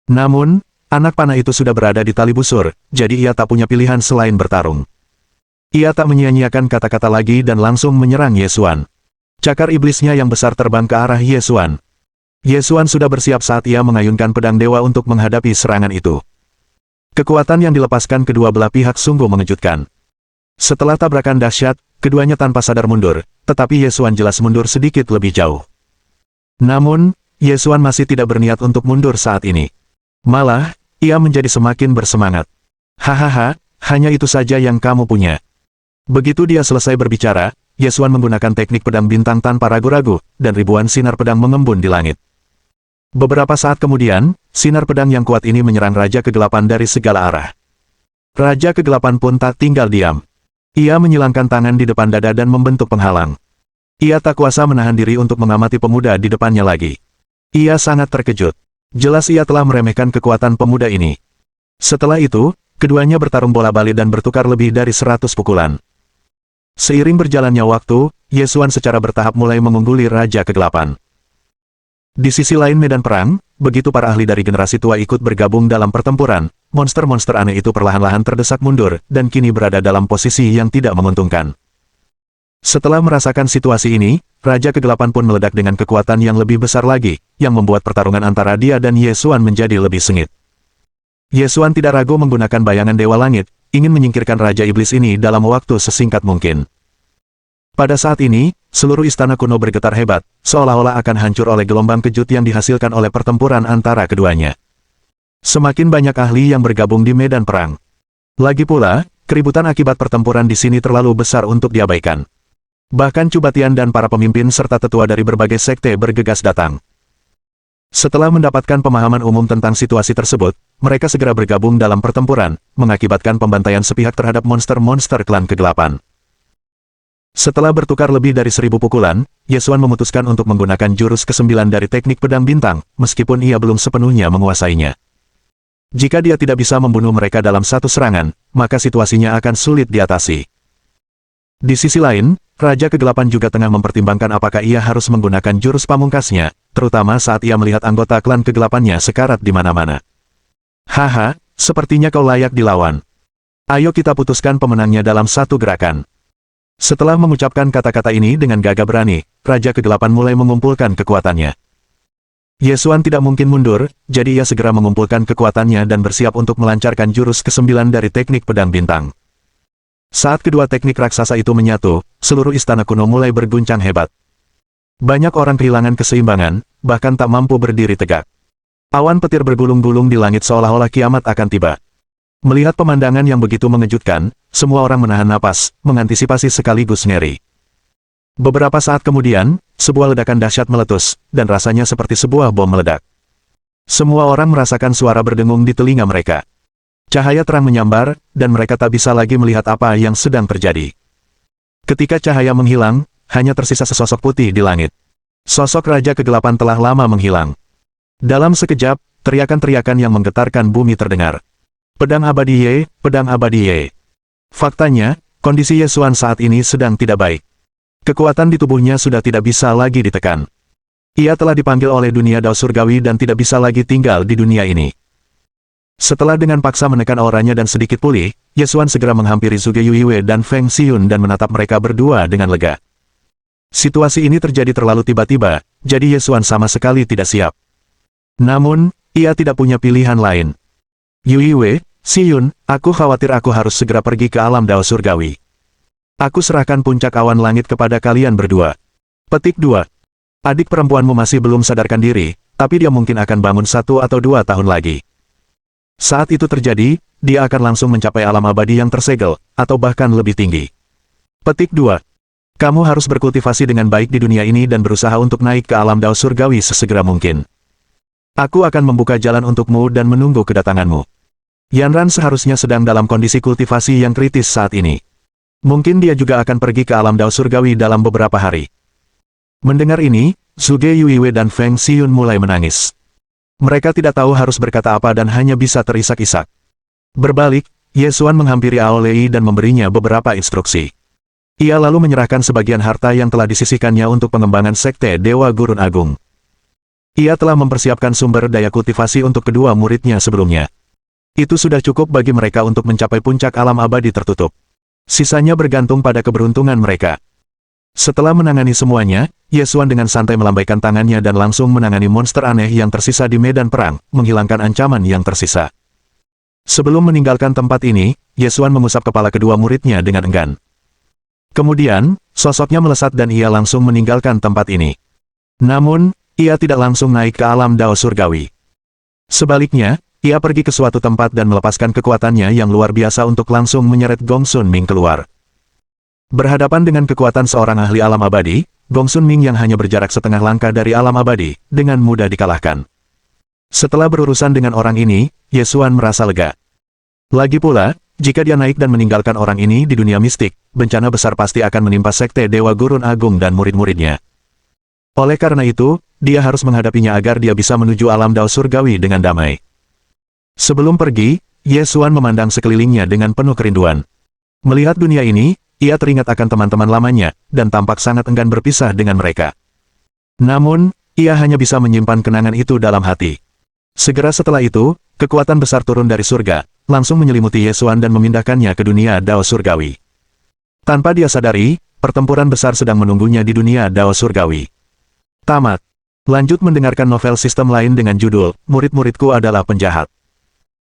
[SPEAKER 1] Namun, anak panah itu sudah berada di tali busur, jadi ia tak punya pilihan selain bertarung. Ia tak menyia-nyiakan kata-kata lagi dan langsung menyerang Ye Xuan. Cakar iblisnya yang besar terbang ke arah Ye Xuan. Ye Xuan sudah bersiap saat ia mengayunkan pedang dewa untuk menghadapi serangan itu. Kekuatan yang dilepaskan kedua belah pihak sungguh mengejutkan. Setelah tabrakan dahsyat, keduanya tanpa sadar mundur, tetapi Ye Xuan jelas mundur sedikit lebih jauh. Namun, Ye Xuan masih tidak berniat untuk mundur saat ini. Malah, ia menjadi semakin bersemangat. Hahaha, hanya itu saja yang kamu punya. Begitu dia selesai berbicara, Ye Xuan menggunakan teknik pedang bintang tanpa ragu-ragu, dan ribuan sinar pedang mengembun di langit. Beberapa saat kemudian, sinar pedang yang kuat ini menyerang Raja Kegelapan dari segala arah. Raja Kegelapan pun tak tinggal diam. Ia menyilangkan tangan di depan dada dan membentuk penghalang. Ia tak kuasa menahan diri untuk mengamati pemuda di depannya lagi. Ia sangat terkejut. Jelas ia telah meremehkan kekuatan pemuda ini. Setelah itu, keduanya bertarung bola balik dan bertukar lebih dari 100 pukulan. Seiring berjalannya waktu, Ye Xuan secara bertahap mulai mengungguli Raja Kegelapan. Di sisi lain medan perang, begitu para ahli dari generasi tua ikut bergabung dalam pertempuran, monster-monster aneh itu perlahan-lahan terdesak mundur, dan kini berada dalam posisi yang tidak menguntungkan. Setelah merasakan situasi ini, Raja Kegelapan pun meledak dengan kekuatan yang lebih besar lagi, yang membuat pertarungan antara dia dan Ye Xuan menjadi lebih sengit. Ye Xuan tidak ragu menggunakan bayangan Dewa Langit, ingin menyingkirkan Raja Iblis ini dalam waktu sesingkat mungkin. Pada saat ini, seluruh istana kuno bergetar hebat, seolah-olah akan hancur oleh gelombang kejut yang dihasilkan oleh pertempuran antara keduanya. Semakin banyak ahli yang bergabung di medan perang. Lagi pula, keributan akibat pertempuran di sini terlalu besar untuk diabaikan. Bahkan Cubatian dan para pemimpin serta tetua dari berbagai sekte bergegas datang. Setelah mendapatkan pemahaman umum tentang situasi tersebut, mereka segera bergabung dalam pertempuran, mengakibatkan pembantaian sepihak terhadap monster-monster klan kegelapan. Setelah bertukar lebih dari 1000 pukulan, Ye Xuan memutuskan untuk menggunakan jurus ke-9 dari teknik pedang bintang, meskipun ia belum sepenuhnya menguasainya. Jika dia tidak bisa membunuh mereka dalam satu serangan, maka situasinya akan sulit diatasi. Di sisi lain, Raja Kegelapan juga tengah mempertimbangkan apakah ia harus menggunakan jurus pamungkasnya, terutama saat ia melihat anggota klan kegelapannya sekarat di mana-mana. Haha, sepertinya kau layak dilawan. Ayo kita putuskan pemenangnya dalam satu gerakan. Setelah mengucapkan kata-kata ini dengan gagah berani, Raja Kegelapan mulai mengumpulkan kekuatannya. Ye Xuan tidak mungkin mundur, jadi ia segera mengumpulkan kekuatannya dan bersiap untuk melancarkan jurus ke-9 dari teknik pedang bintang. Saat kedua teknik raksasa itu menyatu, seluruh istana kuno mulai berguncang hebat. Banyak orang kehilangan keseimbangan, bahkan tak mampu berdiri tegak. Awan petir bergulung-gulung di langit seolah-olah kiamat akan tiba. Melihat pemandangan yang begitu mengejutkan, semua orang menahan napas, mengantisipasi sekaligus ngeri. Beberapa saat kemudian, sebuah ledakan dahsyat meletus, dan rasanya seperti sebuah bom meledak. Semua orang merasakan suara berdengung di telinga mereka. Cahaya terang menyambar, dan mereka tak bisa lagi melihat apa yang sedang terjadi. Ketika cahaya menghilang, hanya tersisa sesosok putih di langit. Sosok Raja Kegelapan telah lama menghilang. Dalam sekejap, teriakan-teriakan yang menggetarkan bumi terdengar. Pedang abadi Ye, pedang abadi Ye. Faktanya, kondisi Ye Xuan saat ini sedang tidak baik. Kekuatan di tubuhnya sudah tidak bisa lagi ditekan. Ia telah dipanggil oleh dunia Dao Surgawi dan tidak bisa lagi tinggal di dunia ini. Setelah dengan paksa menekan auranya dan sedikit pulih, Ye Xuan segera menghampiri Zhuge Yuiwei dan Feng Xiyun dan menatap mereka berdua dengan lega. Situasi ini terjadi terlalu tiba-tiba, jadi Ye Xuan sama sekali tidak siap. Namun, ia tidak punya pilihan lain. Yuiwei, Xiyun, aku khawatir aku harus segera pergi ke alam Dao Surgawi. Aku serahkan puncak awan langit kepada kalian berdua. Petik 2. Adik perempuanmu masih belum sadarkan diri, tapi dia mungkin akan bangun 1 atau 2 tahun lagi. Saat itu terjadi, dia akan langsung mencapai alam abadi yang tersegel, atau bahkan lebih tinggi. Petik 2. Kamu harus berkultivasi dengan baik di dunia ini dan berusaha untuk naik ke alam Dao Surgawi sesegera mungkin. Aku akan membuka jalan untukmu dan menunggu kedatanganmu. Yanran seharusnya sedang dalam kondisi kultivasi yang kritis saat ini. Mungkin dia juga akan pergi ke alam Dao Surgawi dalam beberapa hari. Mendengar ini, Zhuge Yuiwei dan Feng Xiyun mulai menangis. Mereka tidak tahu harus berkata apa dan hanya bisa terisak-isak. Berbalik, Ye Xuan menghampiri Ao Lei dan memberinya beberapa instruksi. Ia lalu menyerahkan sebagian harta yang telah disisihkannya untuk pengembangan sekte Dewa Gurun Agung. Ia telah mempersiapkan sumber daya kultivasi untuk kedua muridnya sebelumnya. Itu sudah cukup bagi mereka untuk mencapai puncak alam abadi tertutup. Sisanya bergantung pada keberuntungan mereka. Setelah menangani semuanya, Yesuan dengan santai melambaikan tangannya dan langsung menangani monster aneh yang tersisa di medan perang, menghilangkan ancaman yang tersisa. Sebelum meninggalkan tempat ini, Yesuan mengusap kepala kedua muridnya dengan enggan. Kemudian, sosoknya melesat dan ia langsung meninggalkan tempat ini. Namun, ia tidak langsung naik ke alam Dao Surgawi. Sebaliknya, ia pergi ke suatu tempat dan melepaskan kekuatannya yang luar biasa untuk langsung menyeret Gong Sun Ming keluar. Berhadapan dengan kekuatan seorang ahli alam abadi, Gong Sun Ming yang hanya berjarak setengah langkah dari alam abadi, dengan mudah dikalahkan. Setelah berurusan dengan orang ini, Yesuan merasa lega. Lagi pula, jika dia naik dan meninggalkan orang ini di dunia mistik, bencana besar pasti akan menimpa Sekte Dewa Gurun Agung dan murid-muridnya. Oleh karena itu, dia harus menghadapinya agar dia bisa menuju alam Dao Surgawi dengan damai. Sebelum pergi, Yesuan memandang sekelilingnya dengan penuh kerinduan. Melihat dunia ini, ia teringat akan teman-teman lamanya, dan tampak sangat enggan berpisah dengan mereka. Namun, ia hanya bisa menyimpan kenangan itu dalam hati. Segera setelah itu, kekuatan besar turun dari surga, langsung menyelimuti Yesuan dan memindahkannya ke dunia Dao Surgawi. Tanpa dia sadari, pertempuran besar sedang menunggunya di dunia Dao Surgawi. Tamat. Lanjut mendengarkan novel sistem lain dengan judul, Murid-muridku adalah penjahat.